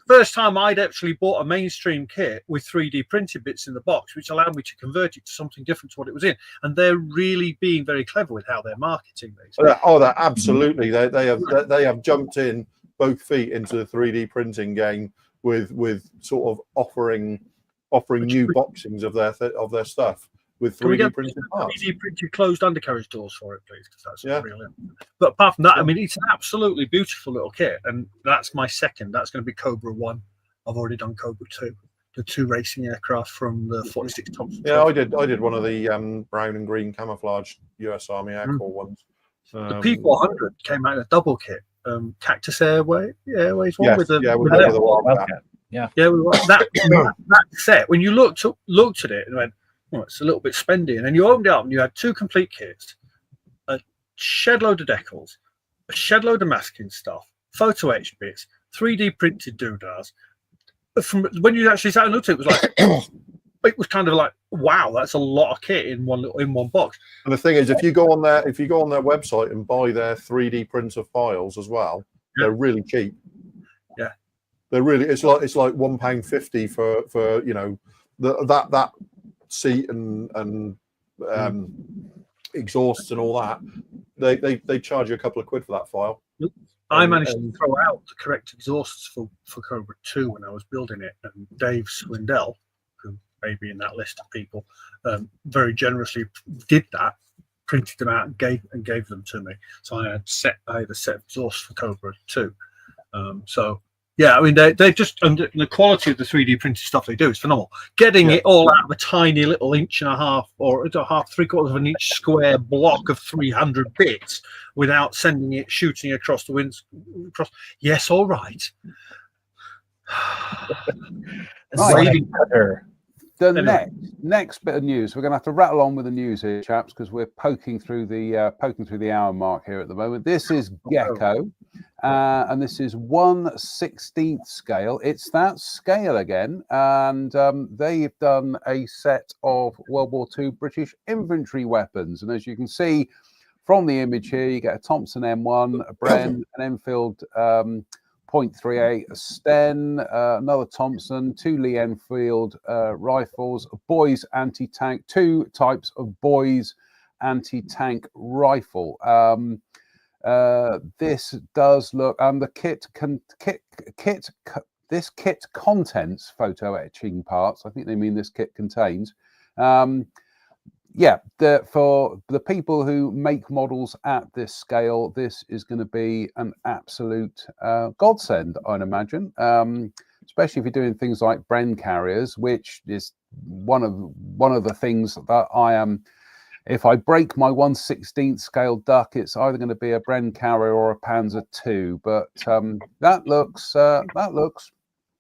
Speaker 4: first time I'd actually bought a mainstream kit with 3D printed bits in the box, which allowed me to convert it to something different to what it was in. And they're really being very clever with how they're marketing these.
Speaker 3: That absolutely. They have jumped in both feet into the 3D printing game with sort of offering new boxings of their stuff with 3D printed parts.
Speaker 4: 3D printed closed undercarriage doors for it, please, because that's brilliant. But apart from that, I mean, it's an absolutely beautiful little kit, and that's my second. That's going to be Cobra 1. I've already done Cobra 2, the 2 racing aircraft from the 46 Thompson.
Speaker 3: Yeah, I did one of the brown and green camouflage US Army Air Corps ones.
Speaker 4: The P400 came out in a double kit. Cactus Airways one with the
Speaker 2: Wildcat.
Speaker 4: That set. When you looked at it and went, "Oh, it's a little bit spendy," and then you opened it up and you had 2 complete kits, a shed load of decals, a shed load of masking stuff, photo etched bits, 3D printed doodahs. From when you actually sat and looked at it, it was like it was kind of like wow, that's a lot of kit in one box.
Speaker 3: And the thing is, if you go on their website and buy their 3D printer files as well, they're really cheap.
Speaker 4: Yeah,
Speaker 3: they're really. It's like £1.50 for you know that seat and exhausts and all that. They charge you a couple of quid for that file.
Speaker 4: I managed to throw out the correct exhausts for Cobra 2 when I was building it, and Dave Swindell, who may be in that list of people, very generously did that, printed them out and gave them to me. So I had a set of exhausts for Cobra 2. So yeah, I mean they just, and the quality of the 3D printed stuff they do is phenomenal. Getting it all out of a tiny little 1.5 or 3/4 of an inch square block of 300 bits without sending it shooting across the winds. Yes, all right.
Speaker 1: The next bit of news, we're going to have to rattle on with the news here, chaps, because we're poking through the hour mark here at the moment. This is Gecko, and this is 1/16 scale. It's that scale again, and they've done a set of World War II British infantry weapons. And as you can see from the image here, you get a Thompson M1, a Bren, an Enfield .38, a Sten, another Thompson, 2 Lee Enfield rifles, a Boys anti-tank, 2 types of Boys anti-tank rifle. This does look, and the this kit contents photo etching parts. I think they mean this kit contains. For the people who make models at this scale, this is going to be an absolute godsend, I'd imagine, especially if you're doing things like Bren carriers, which is one of the things that I am. If I break my 1/16 scale duck, it's either going to be a Bren carrier or a Panzer II. But that looks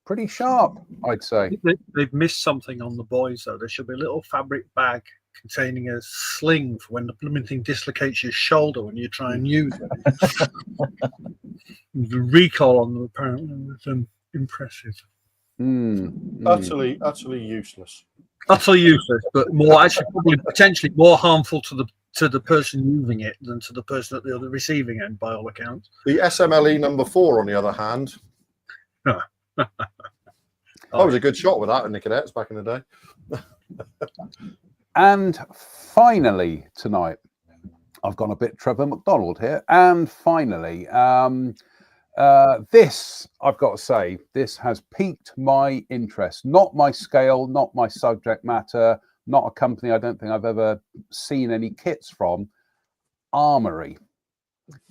Speaker 1: pretty sharp, I'd say.
Speaker 4: They've missed something on the Boys, though. There should be a little fabric bag containing a sling for when the blooming thing dislocates your shoulder when you try and use it. The recoil on them apparently was impressive.
Speaker 3: Utterly useless.
Speaker 4: Utterly useless, but probably potentially more harmful to the person using it than to the person at the other receiving end, by all accounts.
Speaker 3: The SMLE number 4, on the other hand, I was a good shot with that in the cadets back in the day.
Speaker 1: And finally tonight, I've gone a bit Trevor McDonald here. And finally, this, I've got to say, this has piqued my interest. Not my scale, not my subject matter, not a company I don't think I've ever seen any kits from. Armory.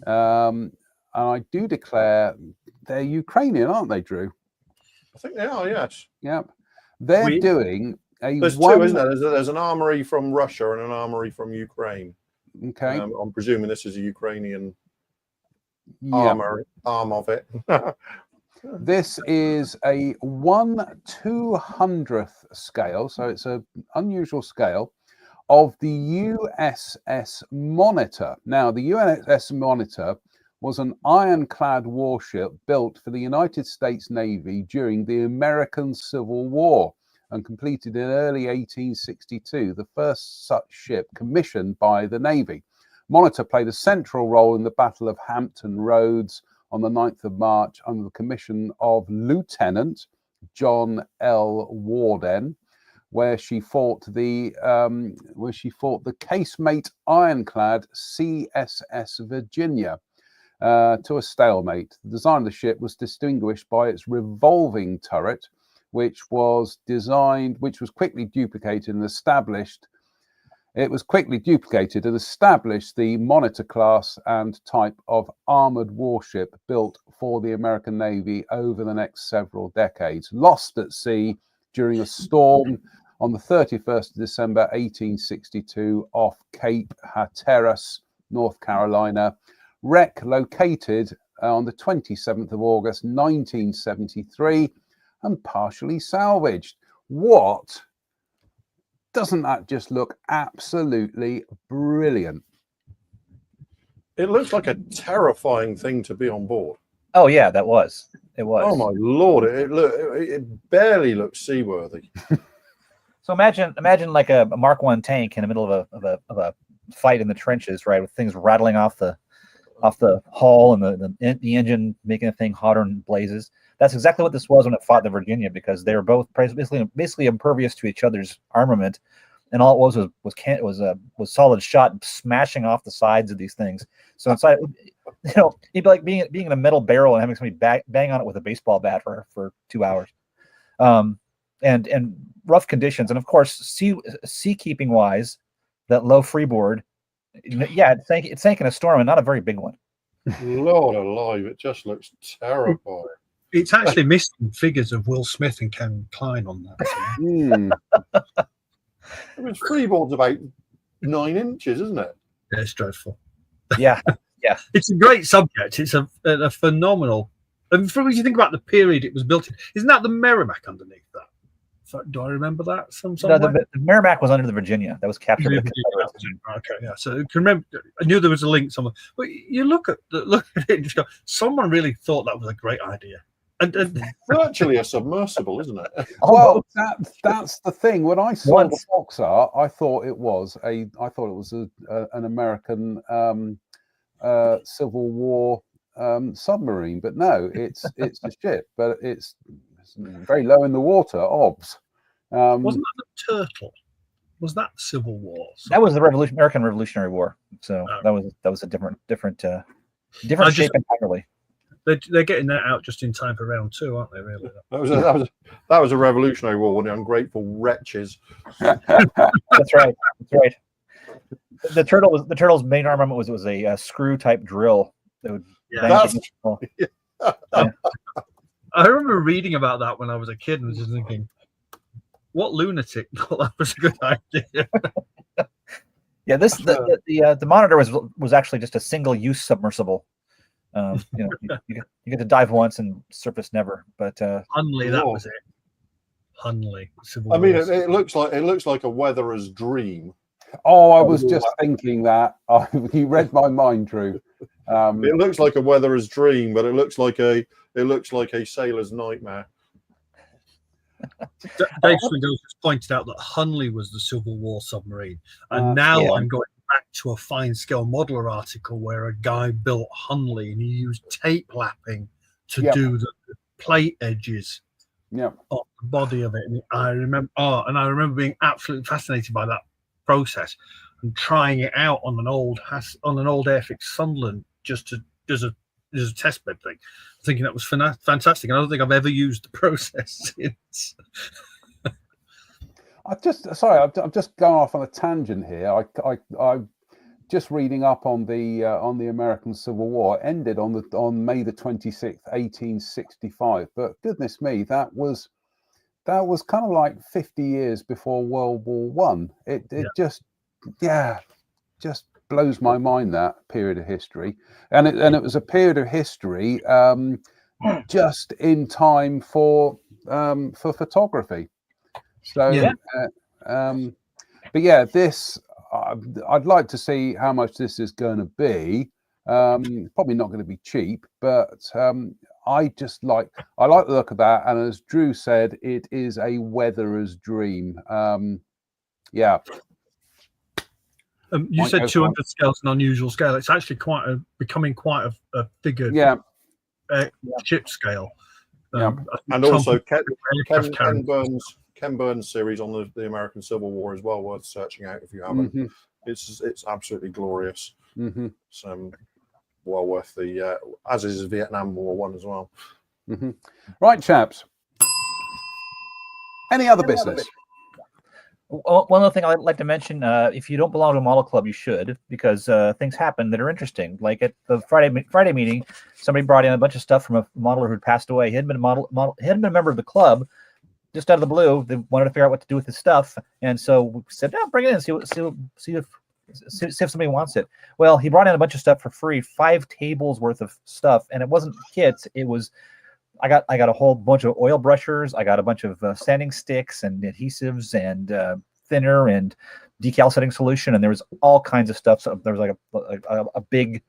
Speaker 1: And I do declare they're Ukrainian, aren't they, Drew?
Speaker 3: I think they are, yes.
Speaker 1: Yep. They're doing a
Speaker 3: There's two, isn't there? There's an armory from Russia and an armory from Ukraine.
Speaker 1: Okay.
Speaker 3: I'm presuming this is a Ukrainian arm of it.
Speaker 1: This is a 1/200th scale, so it's an unusual scale of the USS Monitor. Now, the USS Monitor was an ironclad warship built for the United States Navy during the American Civil War and completed in early 1862, the first such ship commissioned by the Navy. Monitor played a central role in the Battle of Hampton Roads on the 9th of March under the commission of Lieutenant John L. Warden, where she fought the casemate ironclad CSS Virginia to a stalemate. The design of the ship was distinguished by its revolving turret, which was quickly duplicated and established. It was quickly duplicated and established the Monitor class and type of armored warship built for the American Navy over the next several decades. Lost at sea during a storm on the 31st of December 1862 off Cape Hatteras, North Carolina. Wreck located on the 27th of August 1973 and partially salvaged. What? Doesn't that just look absolutely brilliant?
Speaker 3: It looks like a terrifying thing to be on board.
Speaker 2: Oh yeah, it was.
Speaker 3: Oh my lord! It barely looks seaworthy.
Speaker 2: So imagine like a Mark I tank in the middle of a fight in the trenches, right, with things rattling off the hull and the engine making the thing hotter and blazes. That's exactly what this was when it fought the Virginia, because they were both basically impervious to each other's armament, and all it was solid shot smashing off the sides of these things. So inside, it'd be like being in a metal barrel and having somebody bang on it with a baseball bat for 2 hours. And rough conditions, and of course sea keeping wise, that low freeboard, it sank in a storm, and not a very big one.
Speaker 3: Lord alive, it just looks terrifying.
Speaker 4: It's actually missing figures of Will Smith and Ken Klein on that.
Speaker 3: I mean, freeboard's about 9 inches, isn't it?
Speaker 4: Yeah, it's dreadful.
Speaker 2: Yeah.
Speaker 4: It's a great subject. It's a phenomenal. And when you think about the period it was built in, isn't that the Merrimack underneath that? Do I remember that?
Speaker 2: The Merrimack was under the Virginia. That was captured.
Speaker 4: Okay, yeah. So I can remember. I knew there was a link somewhere. But you look at it and just go, someone really thought that was a great idea. And
Speaker 3: virtually a submersible, isn't it?
Speaker 1: Well, that's the thing. When I saw the box art, I thought it was an American Civil War submarine, but no, it's a ship, but it's very low in the water. Obs.
Speaker 4: Wasn't that the Turtle? Was that Civil War?
Speaker 2: That was the American Revolutionary War. So that was a different shape entirely.
Speaker 4: They're getting that out just in time for round 2, aren't they? Really?
Speaker 3: That was a Revolutionary War, when the ungrateful wretches.
Speaker 2: That's right. The turtle's main armament was a screw type drill. That would
Speaker 4: I remember reading about that when I was a kid and just thinking, what lunatic thought that was a good idea?
Speaker 2: Yeah, the Monitor was actually just a single use submersible. You get to dive once and surface never. But
Speaker 4: Hunley, that was it. Hunley.
Speaker 3: I mean, it looks like a weatherer's dream.
Speaker 1: Oh, I was just thinking that. You read my mind, Drew.
Speaker 3: It looks like a weatherer's dream, but it looks like a sailor's nightmare.
Speaker 4: Dave Swindoll just pointed out that Hunley was the Civil War submarine, and now I'm going back to a fine scale modeler article where a guy built Hunley and he used tape lapping to do the plate edges of the body of it. And I remember being absolutely fascinated by that process and trying it out on an old Airfix Sunderland just as a test bed thing, thinking that was fantastic. And I don't think I've ever used the process since.
Speaker 1: I've just gone off on a tangent here. I'm just reading up on the American Civil War. It ended on May the 26th, 1865. But goodness me, that was kind of like 50 years before World War One. It just blows my mind, that period of history, and it was a period of history just in time for photography. So, but yeah, this I'd like to see how much this is going to be. Probably not going to be cheap, but I like the look of that. And as Drew said, it is a weatherer's dream.
Speaker 4: You said 200 scale is an unusual scale. It's actually becoming quite a bigger ship scale.
Speaker 3: And also Ken Burns' series on the American Civil War as well, worth searching out if you haven't. Mm-hmm. It's absolutely glorious.
Speaker 1: Mm-hmm.
Speaker 3: It's well worth the as is Vietnam War one as well.
Speaker 1: Mm-hmm. Right, chaps. Any other business?
Speaker 2: One other thing I'd like to mention, if you don't belong to a model club, you should, because things happen that are interesting. Like at the Friday meeting, somebody brought in a bunch of stuff from a modeler who'd passed away. He hadn't been a member of the club. Just out of the blue, they wanted to figure out what to do with his stuff, and so we said, "Bring it in, see if somebody wants it." Well, he brought in a bunch of stuff for free, 5 tables worth of stuff, and it wasn't kits. It was I got a whole bunch of oil brushers. I got a bunch of sanding sticks and adhesives and thinner and decal setting solution, and there was all kinds of stuff. So there was like a big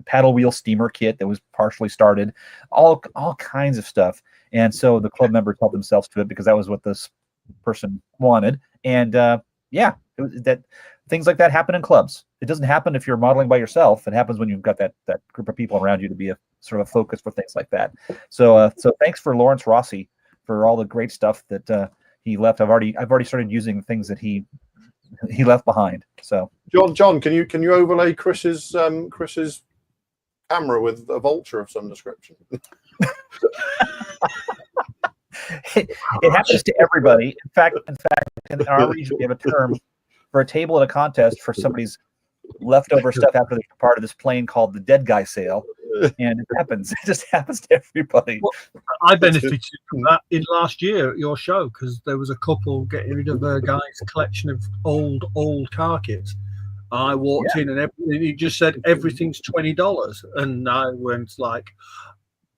Speaker 2: paddle wheel steamer kit that was partially started, all kinds of stuff. And so the club members helped themselves to it because that was what the person wanted. And that things like that happen in clubs. It doesn't happen if you're modeling by yourself. It happens when you've got that group of people around you to be a sort of a focus for things like that. So thanks for Lawrence Rossi for all the great stuff that he left. I've already started using things that he left behind. So
Speaker 3: John, can you overlay Chris's camera with a vulture of some description?
Speaker 2: It happens to everybody. In fact, in our region, we have a term for a table at a contest for somebody's leftover stuff after they're part of this plane called the dead guy sale. And it happens. It just happens to everybody.
Speaker 4: Well, I benefited from that in last year at your show because there was a couple getting rid of a guy's collection of old car kits. I walked in and he just said everything's $20, and I went like,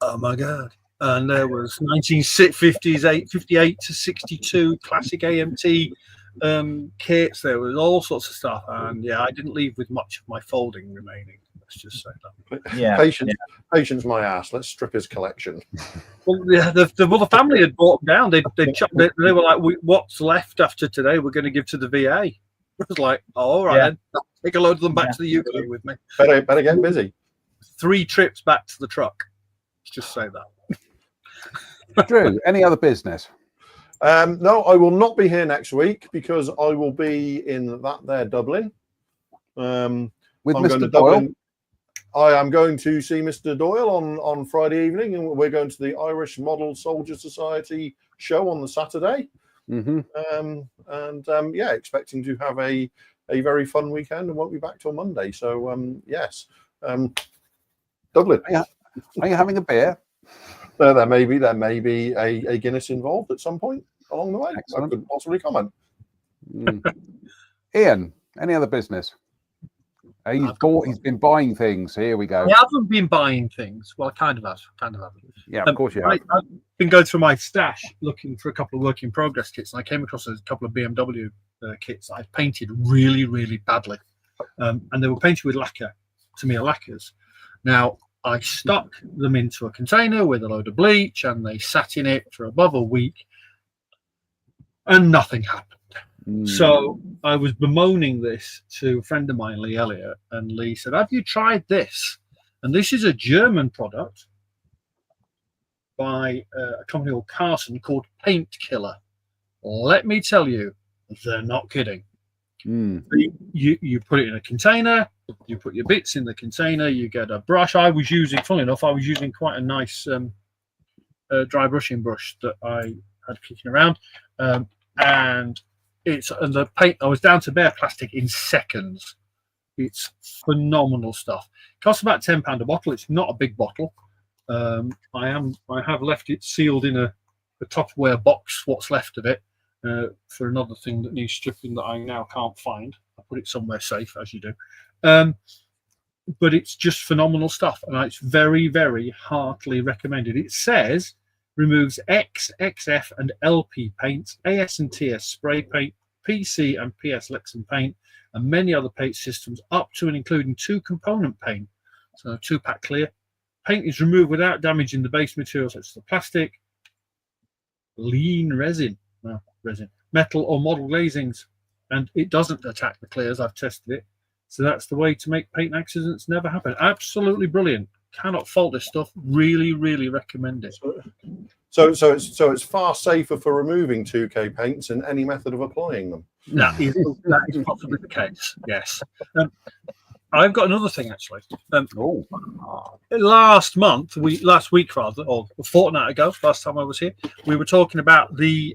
Speaker 4: "Oh my god!" And there was 1950s, 58 to 62 classic AMT kits. There was all sorts of stuff, and I didn't leave with much of my folding remaining. Let's just say that.
Speaker 2: Yeah,
Speaker 3: patience, my ass. Let's strip his collection.
Speaker 4: Well, the family had brought them down. They were like, "What's left after today? We're going to give to the VA." I was like, "Oh, all right, then. I'll take a load of them back to the UK with me."
Speaker 3: Better get busy.
Speaker 4: 3 trips back to the truck. Let's just say that.
Speaker 1: Drew, any other business?
Speaker 3: No, I will not be here next week because I will be in Dublin.
Speaker 1: With
Speaker 3: I'm
Speaker 1: Mr. Doyle?
Speaker 3: I am going to see Mr. Doyle on Friday evening, and we're going to the Irish Model Soldier Society show on the Saturday.
Speaker 1: Mm-hmm.
Speaker 3: Expecting to have a very fun weekend, and won't be back till Monday. So yes, Dublin.
Speaker 1: Are you having a beer?
Speaker 3: There may be a Guinness involved at some point along the way.
Speaker 1: Excellent.
Speaker 3: I could possibly comment.
Speaker 1: Ian, any other business? He's been buying things. Here we go.
Speaker 4: I haven't been buying things. Well, I kind of have.
Speaker 1: Yeah, of course you have.
Speaker 4: I've been going through my stash looking for a couple of work in progress kits, and I came across a couple of BMW kits I've painted really, really badly, and they were painted with lacquer, Tamiya lacquers. Now, I stuck them into a container with a load of bleach, and they sat in it for above a week, and nothing happened. So I was bemoaning this to a friend of mine, Lee Elliott, and Lee said, "Have you tried this?" And this is a German product by a company called Carson called Paint Killer. Let me tell you, they're not kidding. You put it in a container, you put your bits in the container, you get a brush. Funnily enough, I was using quite a nice dry brushing brush that I had kicking around, and the paint. I was down to bare plastic in seconds. It's phenomenal stuff. It costs about £10 a bottle. It's not a big bottle. I have left it sealed in a Tupperware box. What's left of it for another thing that needs stripping that I now can't find. I put it somewhere safe, as you do. But it's just phenomenal stuff, and it's very, very heartily recommended. It says removes X, XF, and LP paints, AS and TS spray paint, PC and PS Lexan paint, and many other paint systems up to and including 2-component paint. So 2-pack clear. Paint is removed without damaging the base material such as the plastic, lean resin, metal or model glazings, and it doesn't attack the clears. I've tested it. So that's the way to make paint accidents never happen. Absolutely brilliant. Cannot fault this stuff. Really, really recommend it.
Speaker 3: So it's far safer for removing 2K paints than any method of applying them.
Speaker 4: That is possibly the case. Yes. I've got another thing actually. Last week, or a fortnight ago, last time I was here, we were talking about the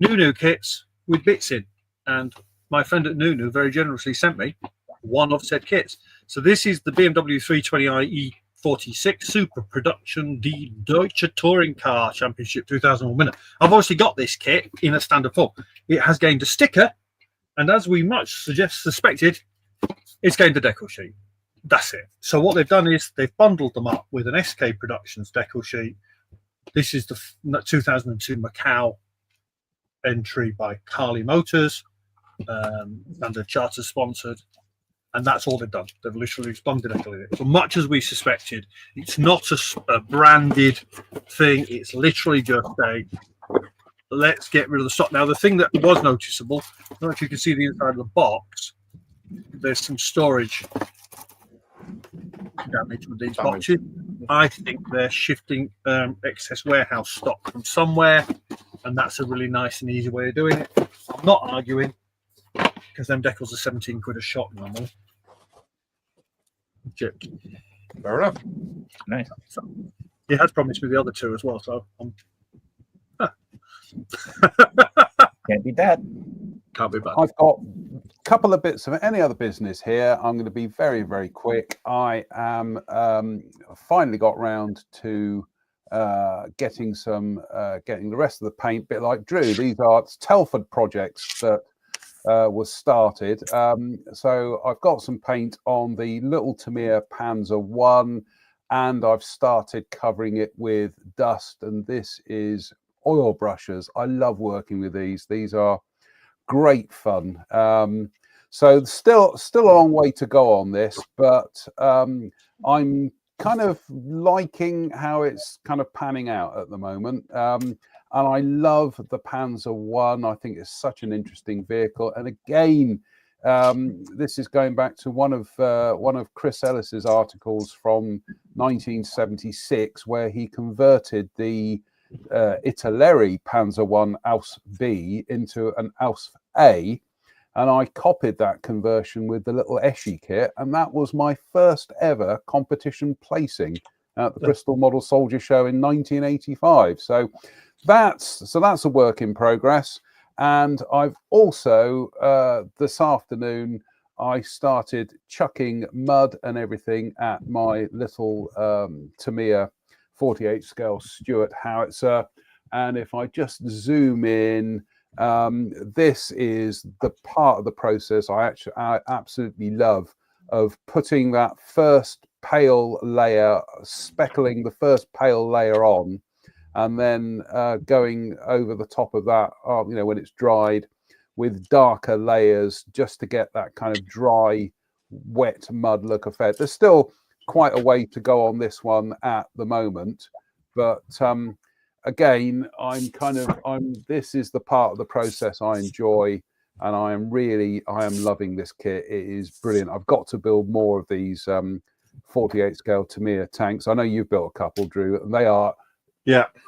Speaker 4: Nunu kits with bits in, and my friend at Nunu very generously sent me one of said kits. So this is the BMW 320i E46 Super Production Die Deutsche Touring Car Championship 2001 winner. I've obviously got this kit in a standard form. It has gained a sticker, and as we much suspected, it's gained a decal sheet. That's it. So what they've done is they've bundled them up with an SK Productions decal sheet. This is the 2002 Macau entry by Carly Motors, and a charter sponsored. And that's all they've done. They've literally bundled it. So much as we suspected, it's not a branded thing. It's literally just the let's get rid of the stock. Now, the thing that was noticeable, I don't know if you can see the inside of the box, there's some storage damage with these boxes. I think they're shifting excess warehouse stock from somewhere, and that's a really nice and easy way of doing it. I'm not arguing, because them decals are 17 quid a shot normally.
Speaker 3: Fair enough.
Speaker 2: Nice.
Speaker 4: So, he has promised me the other two as well, so
Speaker 2: Can't beat that.
Speaker 4: can't be bad.
Speaker 1: I've got a couple of bits of any other business here. I'm going to be very, very quick. I am finally got round to getting the rest of the paint, bit like Drew. These are Telford projects that was started. So I've got some paint on the little Tamiya Panzer 1, and I've started covering it with dust, and this is oil brushes. I love working with these. These are great fun. So still a long way to go on this, but I'm kind of liking how it's kind of panning out at the moment. And I love the Panzer 1. I think it's such an interesting vehicle. And again, this is going back to one of Chris Ellis's articles from 1976, where he converted the Italeri Panzer 1 Aus B into an Aus A, and I copied that conversion with the little Eschi kit, and that was my first ever competition placing at the Bristol Model Soldier Show in 1985. So that's a work in progress. And I've also this afternoon I started chucking mud and everything at my little Tamiya 48 scale Stuart howitzer, and if I just zoom in, this is the part of the process I absolutely love, of putting that first pale layer, speckling the first pale layer on, and then going over the top of that, when it's dried, with darker layers, just to get that kind of dry, wet mud look effect. There's still quite a way to go on this one at the moment, but again, this is the part of the process I enjoy, and I am loving this kit. It is brilliant. I've got to build more of these 48 scale Tamiya tanks. I know you've built a couple, Drew, and they are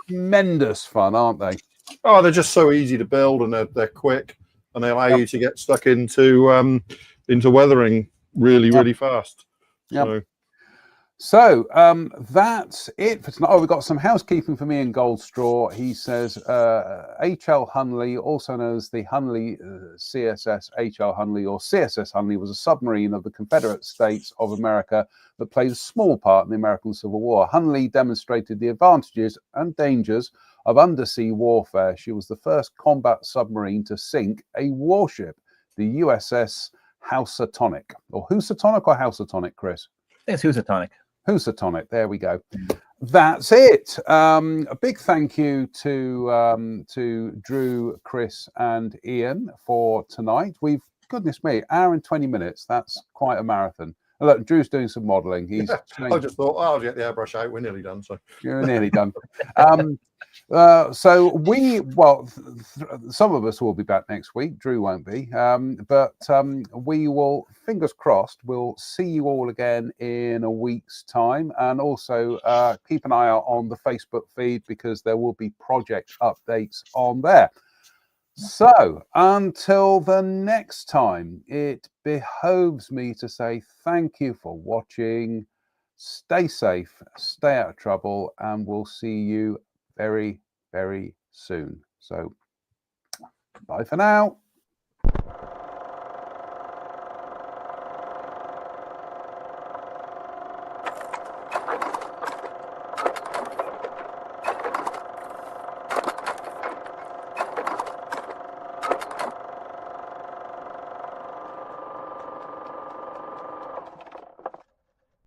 Speaker 1: tremendous fun, aren't they?
Speaker 3: Oh, they're just so easy to build, and they're quick, and they allow you to get stuck into weathering really fast.
Speaker 1: So that's it for tonight. Oh, we've got some housekeeping for me in Goldstraw. He says H.L. Hunley, also known as the Hunley CSS H.L. Hunley or CSS Hunley, was a submarine of the Confederate States of America that played a small part in the American Civil War. Hunley demonstrated the advantages and dangers of undersea warfare. She was the first combat submarine to sink a warship, the USS Housatonic. Or Housatonic or Housatonic, Chris?
Speaker 2: It's Housatonic.
Speaker 1: Housatonic. There we go. That's it. A big thank you to Drew, Chris, and Ian for tonight. Goodness me, hour and 20 minutes. That's quite a marathon. Look, Drew's doing some modelling. He's.
Speaker 3: I just thought, I'll get the airbrush out. We're nearly done. So
Speaker 1: you're nearly done. So some of us will be back next week. Drew won't be, but we will, fingers crossed, we'll see you all again in a week's time. And also keep an eye out on the Facebook feed, because there will be project updates on there. So until the next time, it behoves me to say thank you for watching. Stay safe, stay out of trouble, and we'll see you very, very soon. So bye for now.